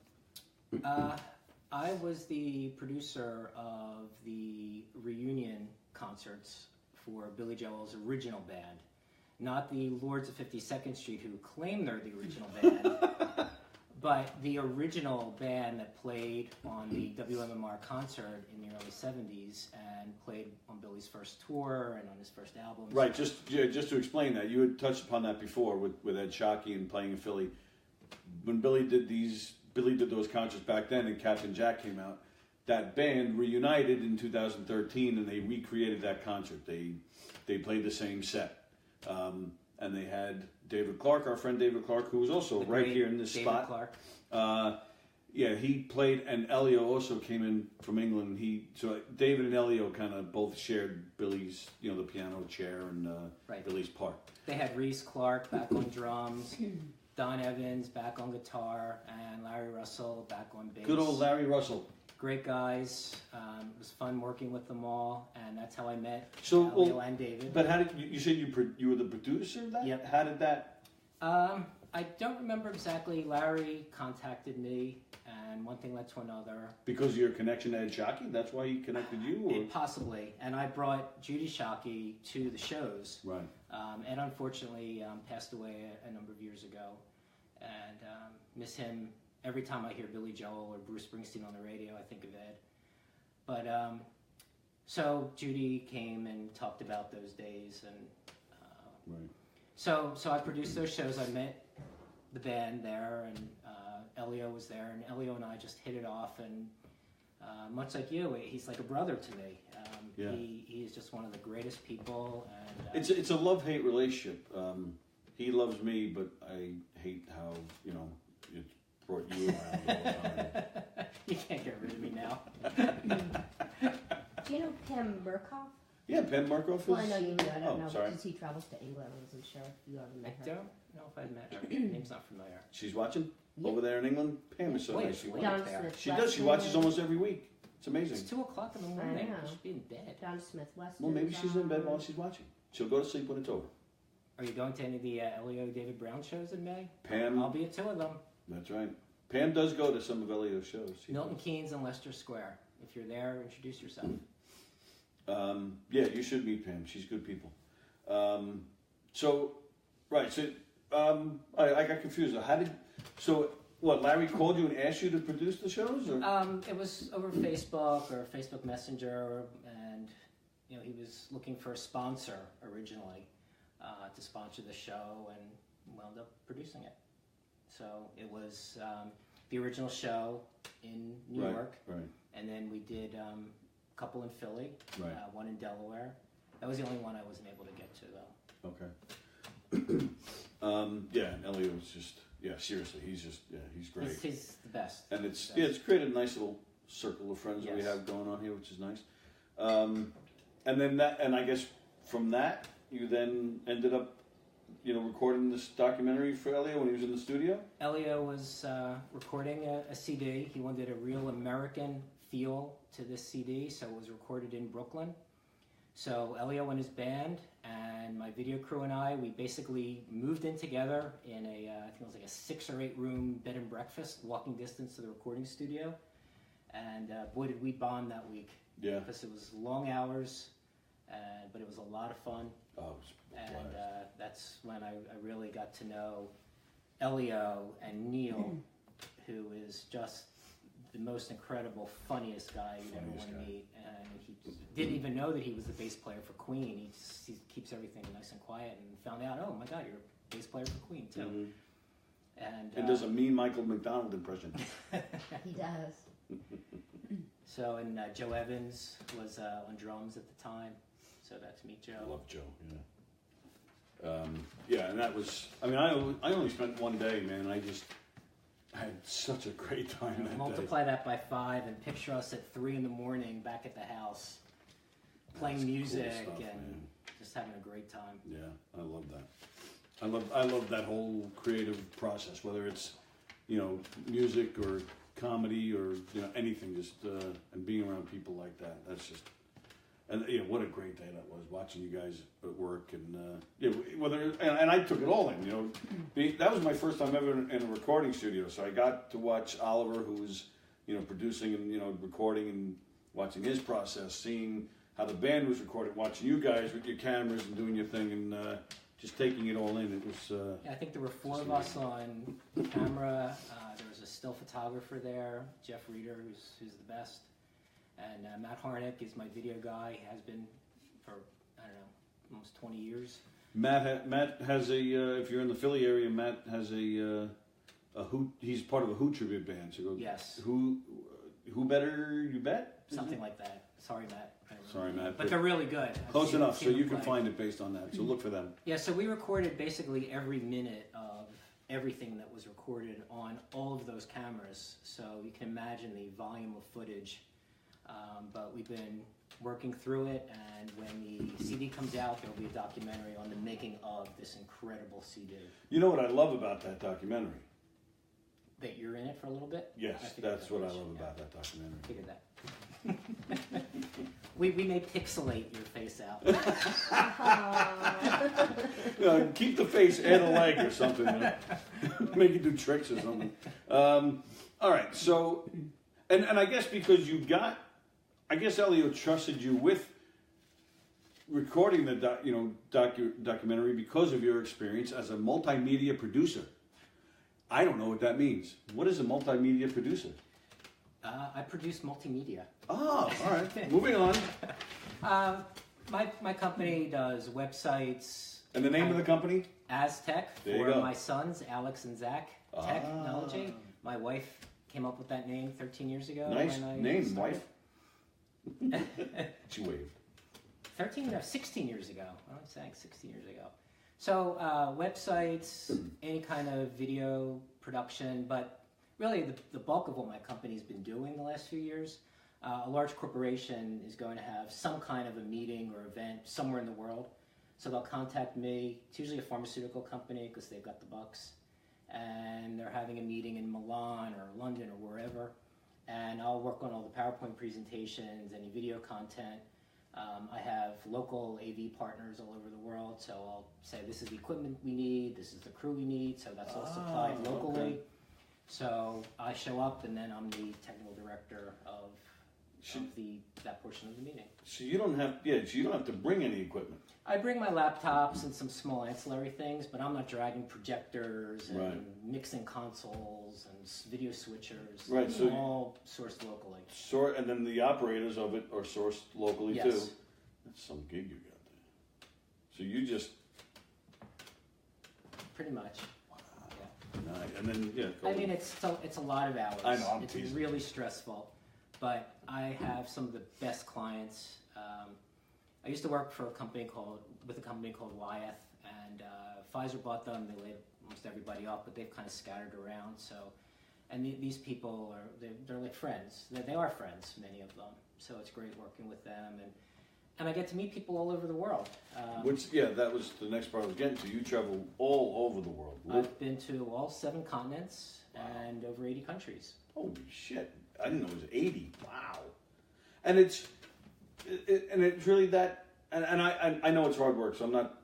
I was the producer of the reunion concerts for Billy Joel's original band, not the Lords of 52nd Street who claim they're the original band, but the original band that played on the WMMR concert in the early 70s and played on Billy's first tour and on his first album. Right, just to explain that, you had touched upon that before with Ed Shockey and playing in Philly. When Billy did those concerts back then, and Captain Jack came out. That band reunited in 2013, and they recreated that concert. They played the same set, and they had David Clark, our friend David Clark, who was also right here in this David spot. Clark. He played, and Elio also came in from England. So David and Elio kind of both shared Billy's, the piano chair and Billy's part. They had Reese Clark back on drums. Don Evans back on guitar, and Larry Russell back on bass. Good old Larry Russell. Great guys. It was fun working with them all, and that's how I met Elio and David. But how did you said you were the producer of that? Yep. How did that? I don't remember exactly. Larry contacted me, and one thing led to another. Because of your connection to Ed Shockey? That's why he connected you? Or? Possibly. And I brought Judy Shockey to the shows. Right. Ed unfortunately passed away a number of years ago, and miss him every time I hear Billy Joel or Bruce Springsteen on the radio. I think of Ed. But so Judy came and talked about those days, and Right. so I produced those shows. I met the band there, and Elio was there, and Elio and I just hit it off, and much like you, he's like a brother to me. Yeah. He is just one of the greatest people, and It's a love-hate relationship. He loves me, but I hate how it brought you around all the time. You can't get rid of me now. Do you know Pam Murkoff? Yeah, Penn Markov is. Well, I know you do. I don't know sorry. because he travels to England. I wasn't sure if you ever I met her. don't know if I've met her. Name's not familiar. She's watching Yeah. over there in England. Pam is so Wait, nice. She, wait. Don there. Smith. she does. She watches Weston. almost every week. It's amazing. It's 2:00 in the morning. know. I should be in bed. John Smith Weston. Well, maybe she's in bed while she's watching. She'll go to sleep when it's over. Are you going to any of the Elio David Brown shows in May? Pam. I'll be at 2 of them. That's right. Pam does go to some of Elio's shows. Milton Keynes and Leicester Square. If you're there, introduce yourself. Yeah, you should meet Pam. She's good people. So I got confused. What, Larry called you and asked you to produce the shows? Or? It was over Facebook or Facebook Messenger, and he was looking for a sponsor originally to sponsor the show, and wound up producing it. So it was the original show in New York, and then we did a couple in Philly, one in Delaware. That was the only one I wasn't able to get to, though. Okay. Yeah, and Elio's just, seriously, he's great. He's the best. And it's created a nice little circle of friends that we have going on here, which is nice. And I guess from that, you then ended up, recording this documentary for Elio when he was in the studio? Elio was recording a CD. He wanted a real American feel to this CD, so it was recorded in Brooklyn. So Elio and his band and my video crew and I, we basically moved in together in I think it was like a 6 or 8 room bed and breakfast, walking distance to the recording studio. And boy, did we bond that week. Yeah. Because it was long hours, but it was a lot of fun. Oh, it was and that's when I really got to know Elio and Neil, who is just the most incredible, funniest guy you'd ever want to meet. And he didn't even know that he was the bass player for Queen. He keeps everything nice and quiet, and found out, oh my God, you're a bass player for Queen too. Mm-hmm. And does a mean Michael McDonald impression. He does. So, and Joe Evans was on drums at the time. So got to meet Joe. I love Joe, and that was, I only spent one day, man. I had such a great time that Multiply day. that by 5 and picture us at 3 a.m. back at the house, playing music cool stuff, and just having a great time. Yeah, I love that. I love that whole creative process, whether it's, music or comedy or, anything, just, and being around people like that. That's just, and what a great day that was, watching you guys at work, and and I took it all in. That was my first time ever in a recording studio, so I got to watch Oliver, who was producing and recording, and watching his process, seeing how the band was recorded, watching you guys with your cameras and doing your thing, and just taking it all in. It was. I think there were 4 of us on camera. There was a still photographer there, Jeff Reeder, who's the best. And Matt Harnick is my video guy. He has been for, almost 20 years. Matt has a, if you're in the Philly area, Matt has a Who, he's part of a Who tribute band. So yes. Who better you bet? Something like that. Sorry, Matt. Sorry, Matt. But they're really good. Close enough, so you can find it based on that. So look for them. Yeah, so we recorded basically every minute of everything that was recorded on all of those cameras. So you can imagine the volume of footage. But we've been working through it, and when the CD comes out, there will be a documentary on the making of this incredible CD. You know what I love about that documentary? That you're in it for a little bit? Yes, that's what I love about that documentary. I figured that. we may pixelate your face out. Keep the face and a leg or something. Make you do tricks or something. All right, so, and I guess because you got, I guess Elio trusted you with recording the documentary because of your experience as a multimedia producer. I don't know what that means. What is a multimedia producer? I produce multimedia. Oh, all right. Moving on. My company does websites. And the name of the company? Aztec, for my sons, Alex and Zach. Technology. My wife came up with that name 13 years ago. Nice name, wife. She waved. 16 years ago. I'm saying 16 years ago. So websites, any kind of video production, but really the bulk of what my company's been doing the last few years, a large corporation is going to have some kind of a meeting or event somewhere in the world. So they'll contact me. It's usually a pharmaceutical company because they've got the bucks. And they're having a meeting in Milan or London or wherever. And I'll work on all the PowerPoint presentations, any video content. I have local AV partners all over the world, so I'll say this is the equipment we need, this is the crew we need, so that's all supplied locally. Okay. So I show up, and then I'm the technical director of that portion of the meeting. So you don't have, so you don't have to bring any equipment. I bring my laptops and some small ancillary things, but I'm not dragging projectors and mixing consoles and video switchers. Right, so all sourced locally. And then the operators of it are sourced locally too. That's some gig you got there. So you just pretty much. Wow. Yeah. Nice. And then I mean, it's a lot of hours. I know. It's really stressful, but I have some of the best clients. I used to work for a company called Wyeth, and Pfizer bought them. They laid almost everybody off, but they've kind of scattered around. So, and these people they're like friends. They are friends, many of them. So it's great working with them, and I get to meet people all over the world. That was the next part I was getting to. You travel all over the world. I've been to all 7 continents and over 80 countries. Holy shit! I didn't know it was 80. Wow. And it's really that. And I know it's hard work, so I'm not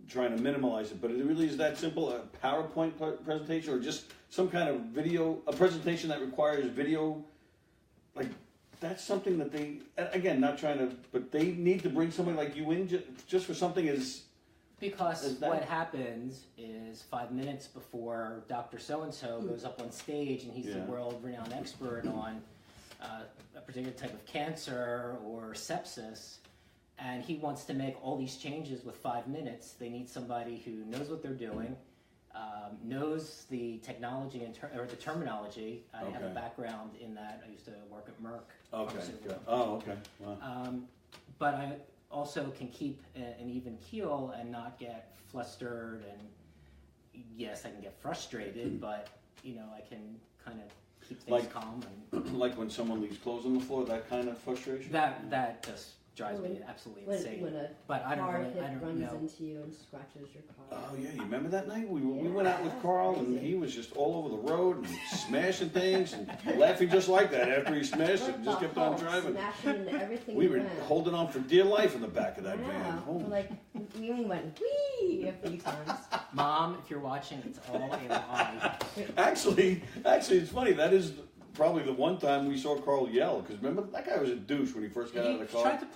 trying to minimize it. But it really is that simple. A PowerPoint presentation, or just some kind of a presentation that requires video, like. That's something that they, again, not trying to, but they need to bring somebody like you in just for something as... Because what happens is 5 minutes before Dr. So-and-so goes up on stage and he's the world-renowned expert on a particular type of cancer or sepsis, and he wants to make all these changes with 5 minutes, they need somebody who knows what they're doing, knows the technology or the terminology. I have a background in that. I used to work at Merck. Okay. Oh, okay. Wow. But I also can keep an even keel and not get flustered. And yes, I can get frustrated, but I can kind of keep things calm. And like when someone leaves clothes on the floor, that kind of frustration. That just drives me absolutely insane. When a car runs into you and scratches your car. Oh yeah, you remember that night? We went out with Carl, and he was just all over the road and smashing things and laughing just like that after he smashed it. And just kept on driving. Smashing everything. We were holding on for dear life in the back of that van. We only went wee a few times. Mom, if you're watching, it's all in eye. Actually, it's funny. That is probably the one time we saw Carl yell, because remember, that guy was a douche when he first got out of the car. He tried to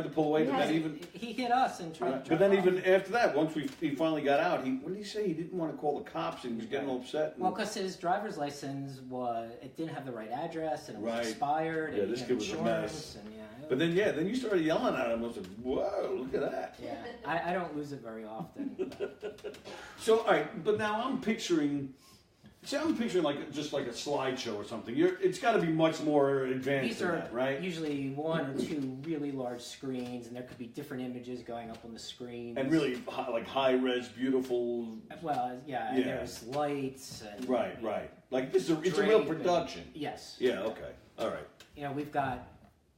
pull away. But then he hit us and tried to But then even after that, once he finally got out, what did he say? He didn't want to call the cops, and he was getting all upset. Well, because his driver's license it didn't have the right address, and it was expired. Yeah, this kid was a mess. But then you started yelling at him. I was like, whoa, look at that. Yeah, I don't lose it very often. So, all right, but now I'm picturing like just like a slideshow or something. It's got to be much more advanced than that, right? Usually 1 or 2 really large screens, and there could be different images going up on the screen. And really high-res, beautiful. Well, there's lights. And, right. Like it's a real production. Yes. Yeah. Okay. All right. We've got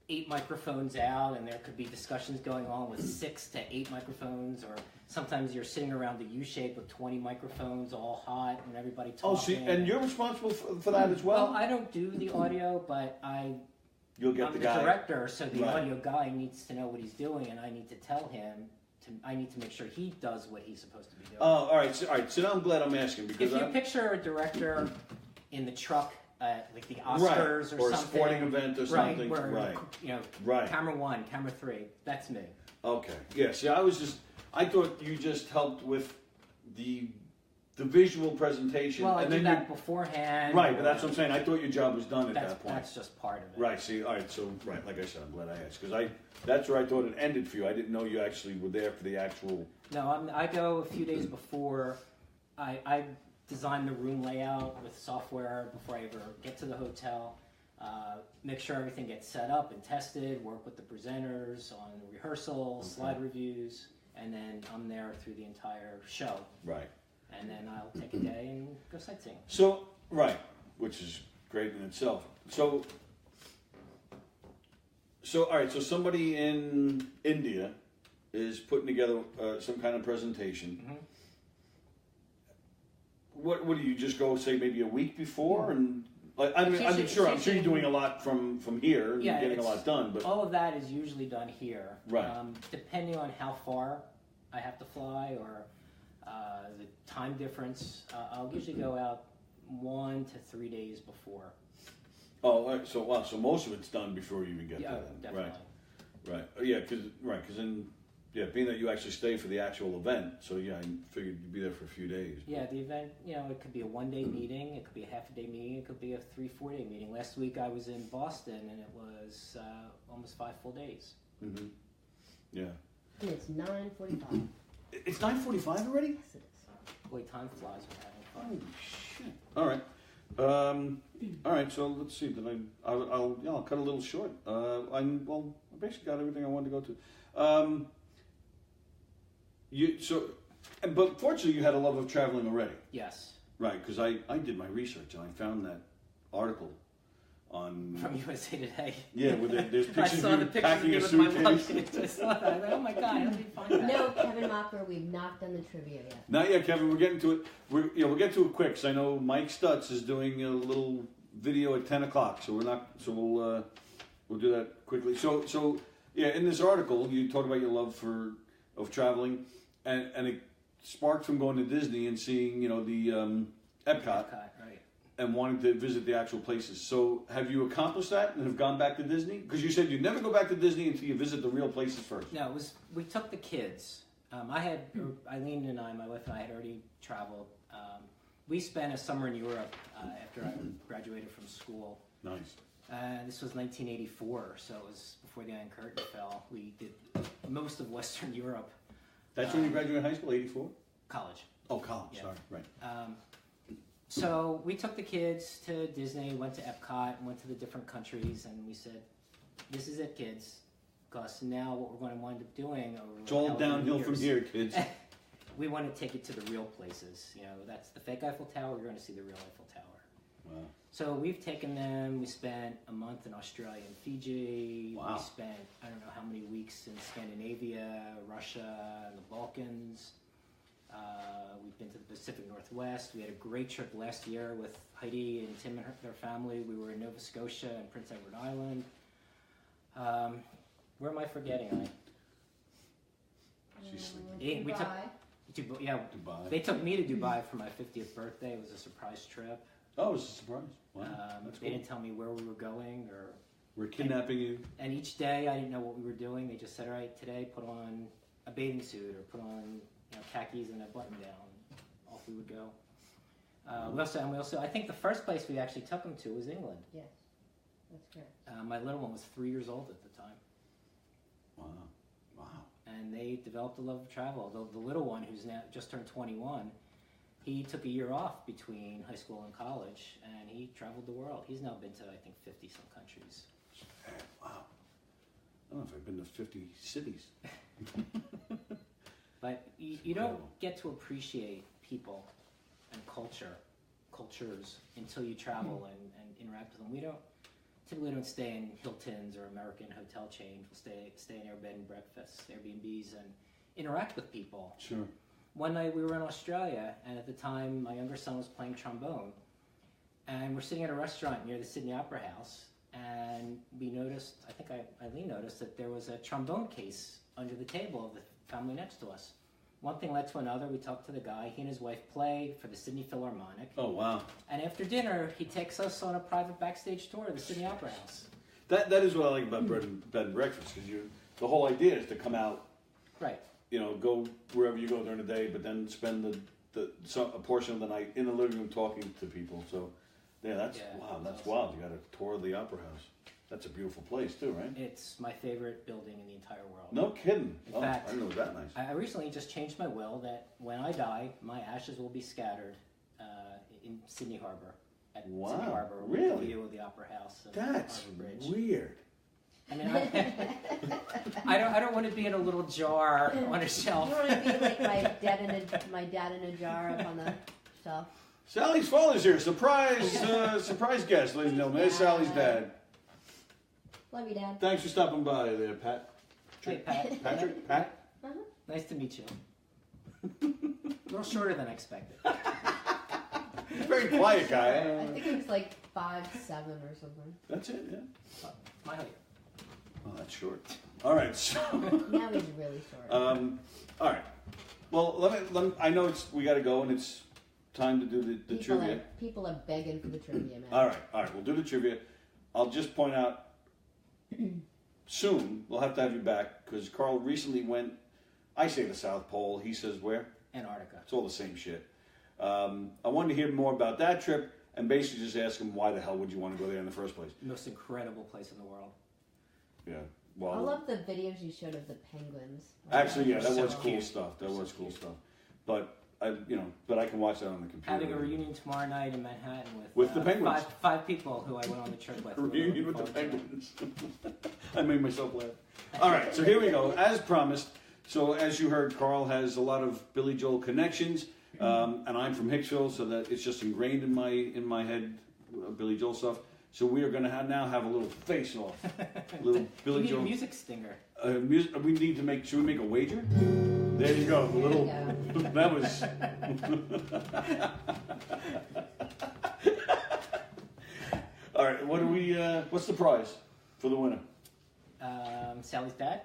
8 microphones out, and there could be discussions going on with 6 to 8 microphones, or sometimes you're sitting around the U-shape with 20 microphones, all hot, and everybody talking. And you're responsible for that as well? Well, I don't do the audio, but I'm the director, so the audio guy needs to know what he's doing, and I need to tell him. I need to make sure he does what he's supposed to be doing. Oh, all right. So now I'm glad I'm asking, because if you picture a director in the truck. Like the Oscars or something. A sporting event or something. Camera 1, camera 3, that's me. Okay. Yeah, see, I thought you just helped with the visual presentation. Well, I did that beforehand. Right, but that's what I'm saying. I thought your job was done at that point. That's just part of it. Right, see, all right, so, like I said, I'm glad I asked, because that's where I thought it ended for you. I didn't know you actually were there for the actual... No, I go a few days before. I design the room layout with software before I ever get to the hotel, make sure everything gets set up and tested, work with the presenters on rehearsals, slide reviews, and then I'm there through the entire show. Right. And then I'll take a day and go sightseeing. So, right, which is great in itself. So all right, so somebody in India is putting together some kind of presentation. Mm-hmm. What do you just go say maybe a week before and I'm sure you're doing a lot from here and getting a lot done, but all of that is usually done here. Right. Depending on how far I have to fly or the time difference, I'll usually go out 1 to 3 days before. Oh, all right, so wow, so most of it's done before you even get Yeah, there. Then. definitely. Right. Yeah, because then, being that you actually stay for the actual event, so yeah, I figured you'd be there for a few days. Yeah, the event, it could be a 1 day meeting, it could be a half a day meeting, it could be a 3-4 day meeting. Last week I was in Boston and it was almost 5 full days. Mm-hmm. Yeah. And it's 9:45. It's 9:45 already? Yes, it is. Boy, time flies when having fun. Holy shit! All right. All right. So let's see. I'll cut a little short. I basically got everything I wanted to go to. But fortunately, you had a love of traveling already. Yes. Right, because I did my research and I found that article on From USA Today. Yeah, there's I pictures saw of the you pictures of packing me a with my suitcase. luggage. I saw that. I was like, oh my god, how did you find that? No, Kevin Mocker, we've not done the trivia yet. Not yet, Kevin. We're getting to it. We'll get to it quick. Because I know Mike Stutz is doing a little video at 10 o'clock. So we'll do that quickly. So yeah, in this article you talk about your love of traveling, and it sparked from going to Disney and seeing the Epcot, Right. and wanting to visit the actual places. So have you accomplished that and have gone back to Disney? Because you said you'd never go back to Disney until you visit the real places first. No, we took the kids. Eileen and my wife and I had already traveled. We spent a summer in Europe after I graduated from school. Nice. This was 1984, so it was before the Iron Curtain fell. We did most of Western Europe. That's when you graduated high school, 84? College. Oh, college, Yeah. sorry, right. So we took the kids to Disney, went to Epcot, went to the different countries, and we said, this is it, kids. Because now what we're going to wind up doing over It's all however downhill many from years, here, kids. we want to take it to the real places. That's the fake Eiffel Tower, you're going to see the real Eiffel Tower. Wow. So we've taken them, we spent a month in Australia and Fiji. Wow. We spent, I don't know how many weeks in Scandinavia, Russia, and the Balkans. We've been to the Pacific Northwest. We had a great trip last year with Heidi and Tim and their family. We were in Nova Scotia and Prince Edward Island. Where am I forgetting? She's sleeping. We took, Dubai. Dubai. they took me to Dubai for my 50th birthday. It was a surprise trip. Oh, it was a surprise. Wow, that's They cool. didn't tell me where we were going or. We're kidnapping you. And each day, I didn't know what we were doing. They just said, all right, today put on a bathing suit or put on khakis and a button down. Off we would go. We also, I think the first place we actually took them to was England. Yes, that's correct. My little one was 3 years old at the time. Wow. And they developed a love of travel. The little one, who's now just turned 21, he took a year off between high school and college, and he traveled the world. He's now been to, I think, 50-some countries. Wow. I don't know if I've been to 50 cities. But you don't get to appreciate people and cultures until you travel and interact with them. We typically don't stay in Hiltons or American hotel chains. We'll stay in Airbnb and breakfasts, Airbnbs, and interact with people. Sure. One night we were in Australia, and at the time my younger son was playing trombone, and we're sitting at a restaurant near the Sydney Opera House, and we noticed, I think Eileen noticed, that there was a trombone case under the table of the family next to us. One thing led to another. We talked to the guy. He and his wife played for the Sydney Philharmonic. Oh, wow. And after dinner, he takes us on a private backstage tour of the Sydney Opera House. That is what I like about bed and breakfast, because the whole idea is to come out, Right. Go wherever you go during the day, but then spend a portion of the night in the living room talking to people. So, that's wild. You got a tour of the Opera House. That's a beautiful place too, right? It's my favorite building in the entire world. No kidding. In fact, I didn't know it was that nice. I recently just changed my will that when I die, my ashes will be scattered in Sydney Harbor. At Sydney Harbor, with Really? a view of the Opera House and That's Harbor Bridge. weird. I mean, I don't want to be in a little jar on a You shelf. want to be like my dad in a jar up on the shelf. Sally's father's here. Surprise guest, ladies and gentlemen. There's Sally's dad. Love you, Dad. Thanks for stopping by there, Pat. Hey, Pat. Patrick? Pat? Nice to meet you. A little shorter than expected. He's a very quiet guy. I think it was like 5'7" or something. That's it, yeah. My height. Oh, that's short. All right, so... Now he's really short. all right. Well, let me, I know we got to go, and it's time to do the trivia. People are begging for the trivia, man. All right, we'll do the trivia. I'll just point out, soon we'll have to have you back because Carl recently went, I say the South Pole, he says where? Antarctica. It's all the same shit. I wanted to hear more about that trip and basically just ask him why the hell would you want to go there in the first place? Most incredible place in the world. Yeah. I Well, love the videos you showed of the penguins. actually, yeah, that So was cool cute. stuff. That So was cool cute. stuff. But I can watch that on the computer. Having a reunion tomorrow night in Manhattan With the Penguins. Five people who I went on the trip with. A reunion with the Looking forward to Penguins. I made myself laugh. All right, so here we go. As promised, so as you heard, Carl has a lot of Billy Joel connections, and I'm from Hicksville, so that it's just ingrained in my head, Billy Joel stuff. So we are going to now have a little face-off, little Billy You need Joel. a music stinger. We need to make. Should we make a wager? There you go. A little. That was. All right. What do we? What's the prize for the winner? Sally's dad.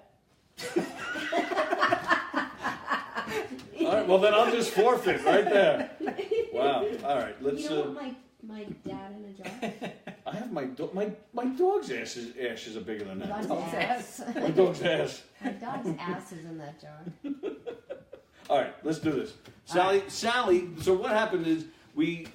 All right. Well, then I'll just forfeit right there. Wow. All right. Let's. You don't want my dad in a jar? I have my dog's ashes are bigger than My that. dog's ass. My dog's ass. My dog's ass is in that jar. All right, let's do this. Sally, so what happened is we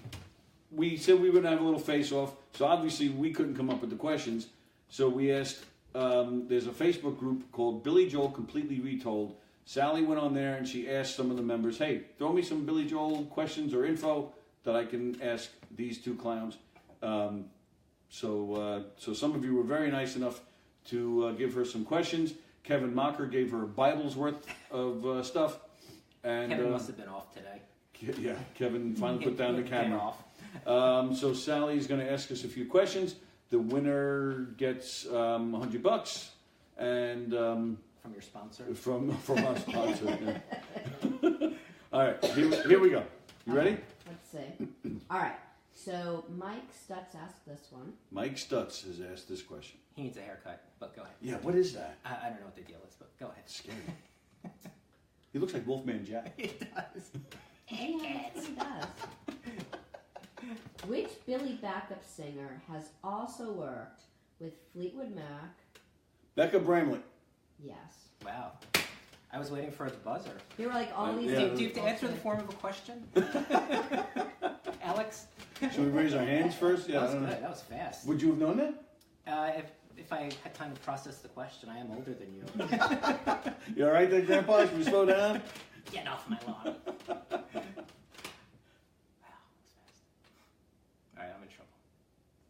said we were going to have a little face-off, so obviously we couldn't come up with the questions, so we asked, there's a Facebook group called Billy Joel Completely Retold. Sally went on there and she asked some of the members, hey, throw me some Billy Joel questions or info that I can ask these two clowns. So some of you were very nice enough to give her some questions. Kevin Mocker gave her a Bible's worth of stuff. And, Kevin must have been off today. Yeah, Kevin finally put down the He came camera. off. So Sally's going to ask us a few questions. The winner gets $100, and From your sponsor. from our sponsor. Yeah. All right, here we go. You ready? Let's see. All right. So Mike Stutz asked this one. Mike Stutz has asked this question. He needs a haircut, but go ahead. Yeah, what is that? I don't know what the deal is, but go ahead. It's scary. He looks like Wolfman Jack. He does. Yeah, he does. Which Billy backup singer has also worked with Fleetwood Mac? Becca Bramlett. Yes. Wow. I was waiting for the buzzer. They were like all these. Yeah. Do you have to answer the form of a question? Alex? Should we raise our hands first? Yeah, That I was don't good. know. That was fast. Would you have known that? If I had time to process the question, I am older than you. You all right there, Grandpa? Should we slow down? Get off my lawn. Wow, that was fast. All right, I'm in trouble.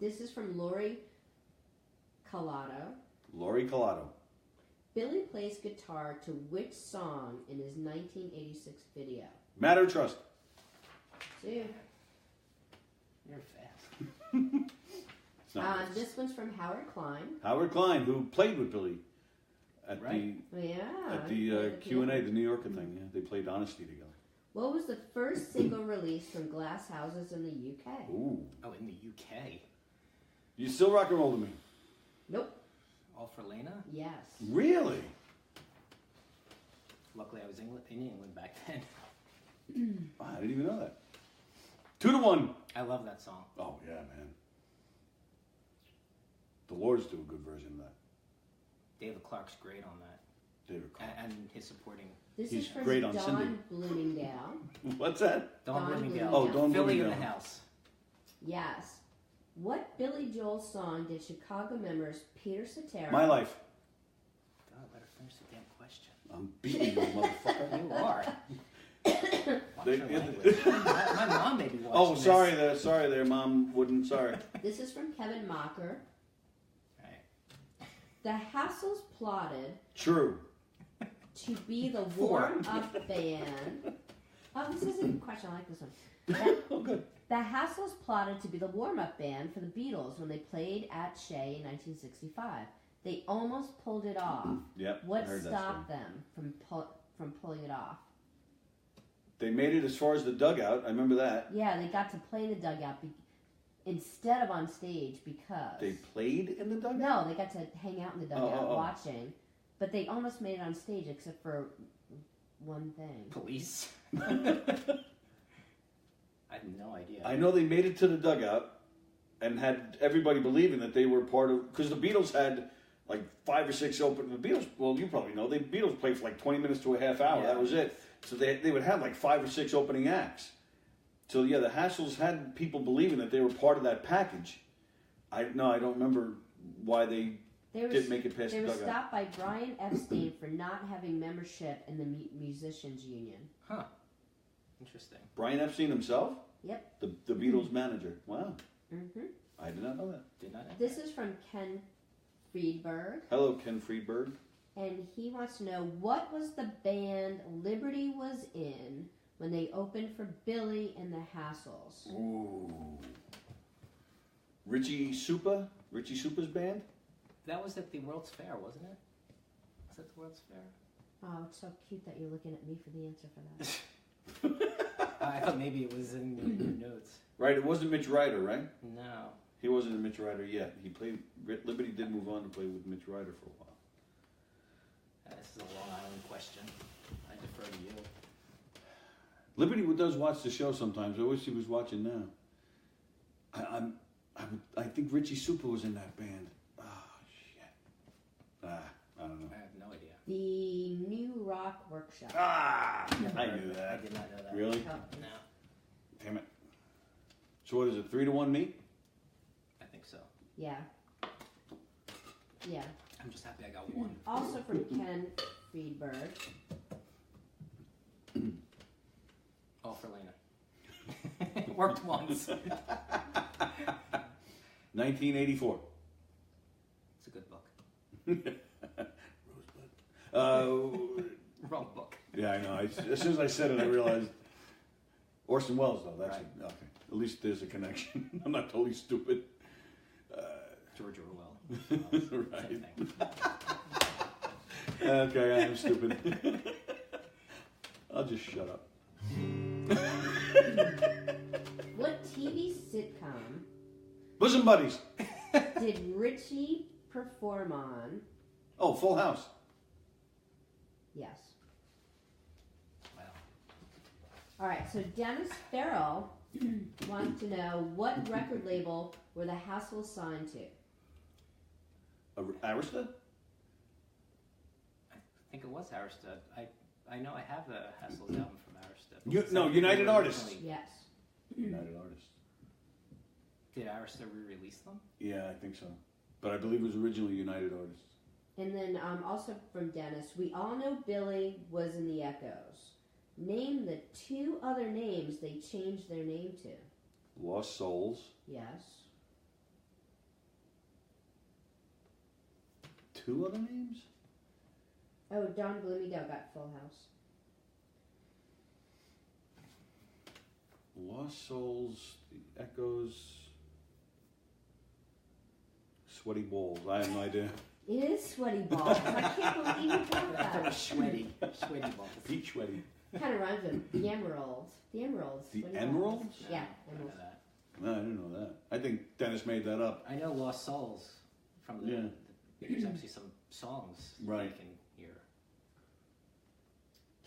This is from Lori Collado. Lori Collado. Billy plays guitar to which song in his 1986 video? Matter Trust. See you. You're fast. It's not good. This one's from Howard Klein. Howard Klein, who played with Billy at Right. Yeah. the Q&A, the New Yorker thing. Yeah, they played Honesty together. What was the first single released from Glass Houses in the UK? Ooh. Oh, in the UK. You still rock and roll to me? Nope. All for Lena? Yes. Really? Luckily, I was in England back then. Oh, I didn't even know that. 2-1. I love that song. Oh, yeah, man. The Lords do a good version of that. David Clark's great on that. David Clark. And his supporting. This He's is from great on Don Cindy. Bloomingdale. What's that? Don Don Bloomingdale. Bloomingdale. Oh, Don Philly in Bloomingdale. the house. Yes. What Billy Joel song did Chicago members Peter Cetera? My Life. God, let her finish the damn question. I'm beating you, motherfucker. You are. Watch They- your language. My mom may be watching Oh, this. sorry there, Mom. Wouldn't, sorry. This is from Kevin Mocker. Right. The Hassles plotted True. to be the Four. warm-up band. Oh, this is a good question. I like this one. Oh, good. The Hassles plotted to be the warm-up band for the Beatles when they played at Shea in 1965. They almost pulled it off. Yep. I What heard that stopped story. them from pulling it off? They made it as far as the dugout. I remember that. Yeah, they got to play in the dugout instead of on stage because They played in the dugout? no, they got to hang out in the dugout oh. watching, but they almost made it on stage except for one thing. Police. I have no idea. I know they made it to the dugout and had everybody believing that they were part of, because the Beatles had like 5 or 6 open. The Beatles, well, you probably know, the Beatles played for like 20 minutes to a half hour. Yeah. That was it. So they would have like 5 or 6 opening acts. So yeah, the Hassles had people believing that they were part of that package. I don't remember why they didn't make it past the They were dugout. stopped by Brian Epstein for not having membership in the musicians union. Huh. Interesting. Brian Epstein himself? Yep. The Beatles manager. Wow. Mm-hmm. I did not know that. Did not know. This is from Ken Friedberg, Hello, Ken Friedberg. and he wants to know what was the band Liberty was in when they opened for Billy and the Hassles. Ooh. Richie Supa's band? That was at the World's Fair, wasn't it? Was that the World's Fair? Oh, it's so cute that you're looking at me for the answer for that. I thought maybe it was in your notes. Right, it wasn't Mitch Ryder, right? No. He wasn't a Mitch Ryder yet. He played. Liberty did move on to play with Mitch Ryder for a while. This is a Long Island question. I defer to you. Liberty does watch the show sometimes. I wish he was watching now. I think Richie Supa was in that band. Oh shit. I don't know. I have no idea. The New Rock Workshop. I Never knew heard of it. that. I did not know that. Really? Oh, No. Damn it. So what is it? 3-1 me? I think so. yeah. Yeah. I'm just happy I got one. Also from Ken Friedberg. Oh, for Lena. It worked once. 1984. It's a good book. Rosebud. Wrong book. Yeah, I know. As soon as I said it, I realized Orson Welles, though. That's Right. okay. At least there's a connection. I'm not totally stupid. George Orwell. Right. Same thing. Okay, I am stupid. I'll just shut up. What TV sitcom Bosom Buddies. did Richie perform on? Oh, Full House. Yes. Wow. All right, so Dennis Farrell wants to know what record label were the Hassles signed to? Arista? I think it was Arista. I know I have the Hassles album from Arista. No, United Artists. Yes. United Artists. Did Arista re-release them? Yeah, I think so. But I believe it was originally United Artists. And then also from Dennis, we all know Billy was in the Echoes. Name the 2 other names they changed their name to. Lost Souls. Yes. 2 other names? Oh, Don Bloomingdale got Full House. Lost Souls, The Echoes, Sweaty Balls. I have no idea. It is Sweaty Balls. I can't believe you got I thought it that. was Sweaty. Sweaty balls. Peach Sweaty. Kind of rhymes with the Emeralds. The Emeralds. The Sweaty Emeralds? Balls. Yeah, I know Emeralds. that. No, I didn't know that. I think Dennis made that up. I know Lost Souls from the. Yeah. There's actually some songs Right. you can hear.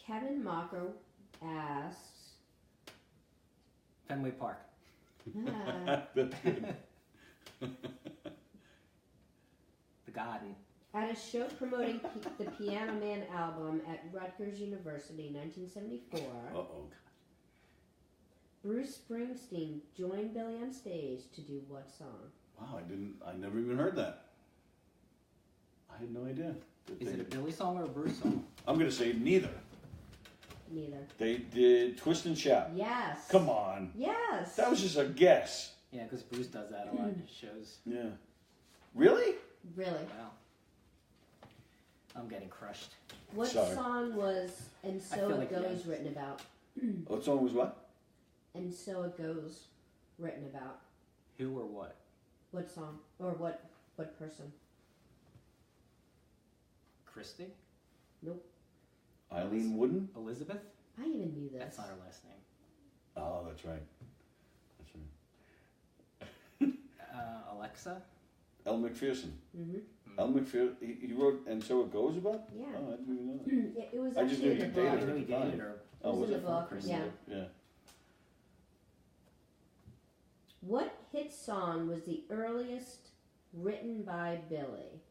Kevin Mocker asks, Fenway Park. That's good. The Garden. at a show promoting the Piano Man album at Rutgers University, 1974, Uh-oh. Bruce Springsteen joined Billy on stage to do what song? Wow, I never even heard that. I had no idea. Is it a Billy song or a Bruce song? I'm going to say neither. Neither. They did Twist and Shout. Yes. Come on. Yes. That was just a guess. Yeah, because Bruce does that a lot in his shows. Yeah. Really? Really. Wow. I'm getting crushed. What Sorry. song was And I So feel It like Goes yes. written about? What song was what? And So It Goes written about? Who or what? What song? Or what person? Christy? Nope. Eileen Woodin? Elizabeth? I even knew this. That's not her last name. Oh, that's right. That's right. Alexa? Elle McPherson. Mm-hmm. Elle McPherson. He wrote And So It Goes about? Yeah. Oh, I didn't even know that. It was I just actually knew in you the I dated book. her. knew he dated her. Oh, It was was in it the book, Christy? yeah. Yeah. What hit song was the earliest written by Billy?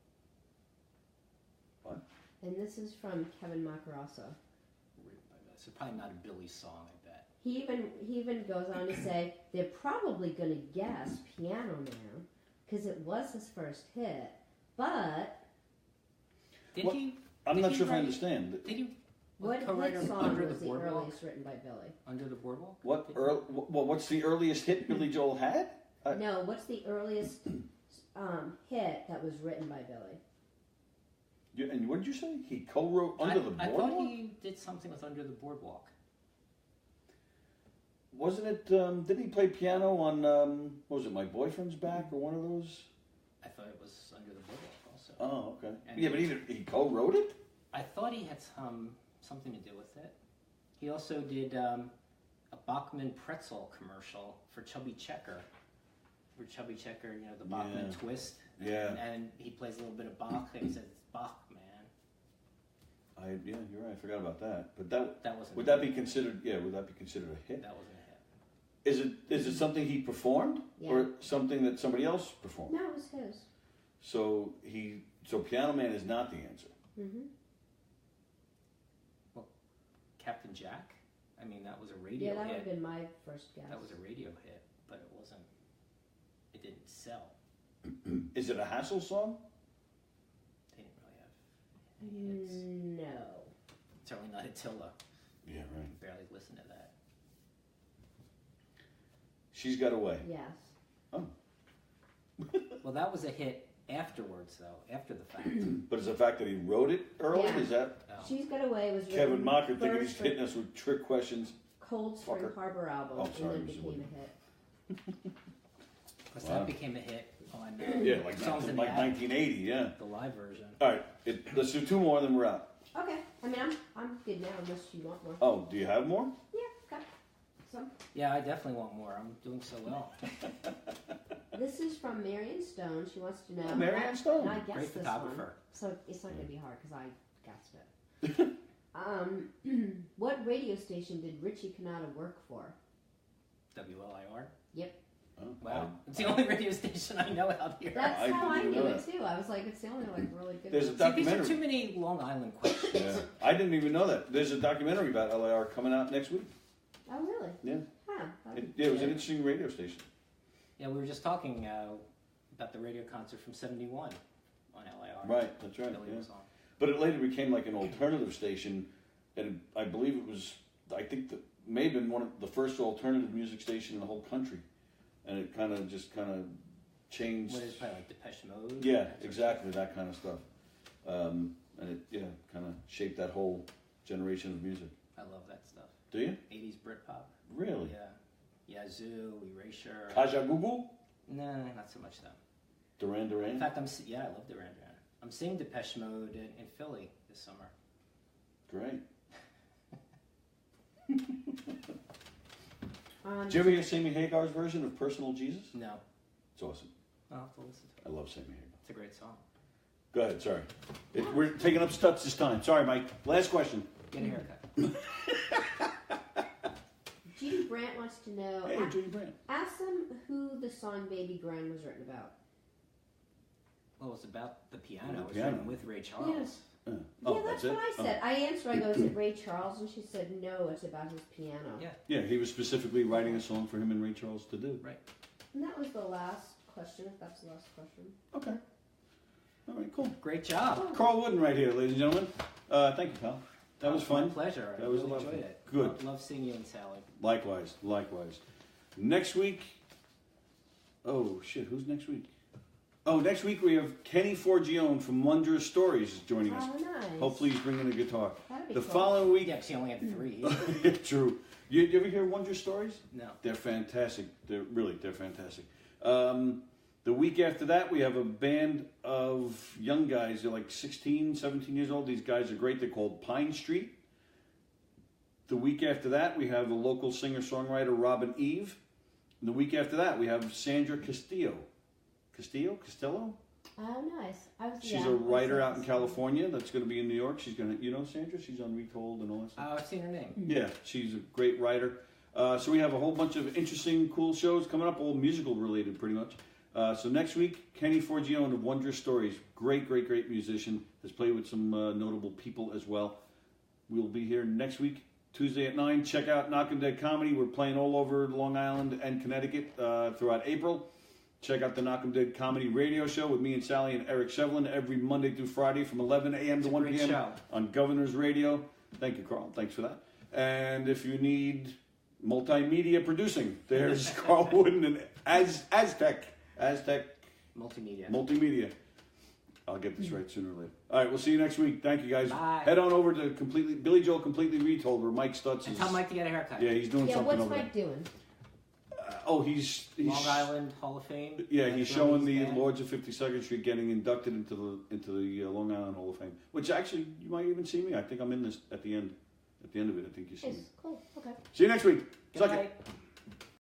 What? And this is from Kevin Macarosa. So probably not a Billy song, I bet. He even goes on to say they're probably going to guess Piano Man because it was his first hit, but Did he? I'm not he sure if I write- understand. Did he? what co-write hit song Under was the the Boardwalk? earliest written by Billy? Under the Boardwalk? What's the earliest hit Billy Joel had? No, what's the earliest hit that was written by Billy? And what did you say? He co-wrote Under the I Boardwalk? thought he did something with Under the Boardwalk. Wasn't it? Didn't he play piano on? What was it? My Boyfriend's Back or one of those? I thought it was Under the Boardwalk also. Oh, okay. And Yeah, but he co-wrote it. I thought he had something to do with it. He also did a Bachman pretzel commercial for Chubby Checker. For Chubby Checker, you know, the Bachman Yeah. twist. Yeah. And he plays a little bit of Bach, and he says, it's Bach, man. Yeah, you're right. I forgot about that. But that wasn't would that be considered? Yeah, would that be considered a hit? That wasn't a hit. Is it something he performed Yeah. or something that somebody else performed? No, it was his. So Piano Man is not the answer. Mm-hmm. Captain Jack? I mean, that was a radio Yeah, that would have hit. been my first guess. That was a radio hit, but it wasn't. It didn't sell. Is it a Hassel song? They didn't really have any hits. No. Certainly not Attila. Yeah, right. Barely listened to that. She's Got Away. Yes. Oh. Well, that was a hit afterwards, though, after the fact. But is the fact that he wrote it early? Yeah. Is that She's Got Away was Kevin written Mocker thinking first he's for hitting us with trick questions? Cold Spring Fucker. Harbor album, Oh, and sorry, then Mr. became Woodin. a hit. Because Wow. that became a hit on Yeah, like Songs in the like Attic, 1980. Yeah. the live version. All right. Let's do two more, then we're out. Okay. I mean, I'm good now unless you want more. Oh, do you have more? Yeah, got some. Yeah, I definitely want more. I'm doing so well. This is from Marion Stone. She wants to know. Oh, Marion Stone. And I guessed Great this photographer. one, so it's not going to be hard because I guessed it. What radio station did Richie Canada work for? WLIR? Yep. Oh, Wow. It's the only radio station I know out here. That's I how I didn't knew know it too. I was like, it's the only really good. There's a one. See, these are documentary. too many Long Island questions. Yeah. I didn't even know that. There's a documentary about LAR coming out next week. Oh really? Yeah. Huh. It was an interesting radio station. Yeah, we were just talking about the radio concert from '71 on LIR. Right, that's right. Billy Yeah. was on. But it later became like an alternative station, and I believe it was, I think that may have been one of the first alternative music station in the whole country, and it kind of changed. What is it, probably like Depeche Mode? Yeah, That sort of exactly, that kind of stuff, and it kind of shaped that whole generation of music. stuff. I love that stuff. Do you 80s Britpop. really? Yeah. Yazoo, Erasure. Kaja Gugu, Nah, not so much them. Duran In Duran. fact, I love Duran Duran. I'm seeing Depeche Mode in Philly this summer. Great. Um, Did you ever hear Sammy Hagar's version of "Personal Jesus"? No, It's awesome. I'll have to listen to it. I love Sammy Hagar. It's a great song. Go ahead. Sorry, we're taking up Stutz this time. Sorry, Mike. Last question. Get a haircut. Judy Brandt wants to know. Hey, Judy Brandt. Ask them who the song "Baby Grown" was written about. Well, it's about the piano. The It was piano. written with Ray Charles. Yes. Oh, Yeah, that's it? what I said. I answered. I go, "Is it Ray Charles?" And she said, "No, it's about his piano." Yeah. Yeah, he was specifically writing a song for him and Ray Charles to do. And that was the last question. If that's the last question. Okay. All right, cool. Great job. Carl Woodin right here, ladies and gentlemen. Thank you, pal. That was My fun. pleasure. I That was really a lot of enjoyed fun. it. Good. Love seeing you and Sally. Likewise, likewise. Next week. Oh shit! Who's next week? Oh, next week we have Kenny Forgione from Wondrous Stories is joining us. Oh, nice. Hopefully he's bringing a guitar. That'd be The cool. following week. Yeah, 'cause you only had 3. True. You ever hear Wondrous Stories? No. They're fantastic. They're fantastic. The week after that, we have a band of young guys. They're like 16, 17 years old. These guys are great. They're called Pine Street. The week after that, we have a local singer-songwriter, Robin Eve. And the week after that, we have Sandra Castillo. Costello? Oh, nice. She's a writer out in California that's going to be in New York. She's going to, you know Sandra? She's on Retold and all that stuff. I've seen her name. Yeah, she's a great writer. So we have a whole bunch of interesting, cool shows coming up, all musical related pretty much. So next week, Kenny Forgione of Wondrous Stories. Great musician. Has played with some notable people as well. We'll be here next week, Tuesday at 9. Check out Knockin' Dead Comedy. We're playing all over Long Island and Connecticut throughout April. Check out the Knockin' Dead Comedy radio show with me and Sally and Eric Shevlin every Monday through Friday from 11 a.m. to 1 p.m. show. On Governor's Radio. Thank you, Carl. Thanks for that. And if you need multimedia producing, there's Carl Woodin and Aztec Multimedia. I'll get this right sooner or later. All right, we'll see you next week. Thank you, guys. Bye. Head on over to Billy Joel Completely Retold, where Mike Stutz And is. tell Mike to get a haircut. Yeah, he's doing Yeah, something what's over Mike doing? there. He's Long Island Hall of Fame. Yeah, That's he's where showing the at. Lords of 52nd Street getting inducted into the Long Island Hall of Fame. Which actually, you might even see me. I think I'm in this at the end. At the end of it, I think you see me. Nice. Cool. Okay. See you next week. Good Suck it. night.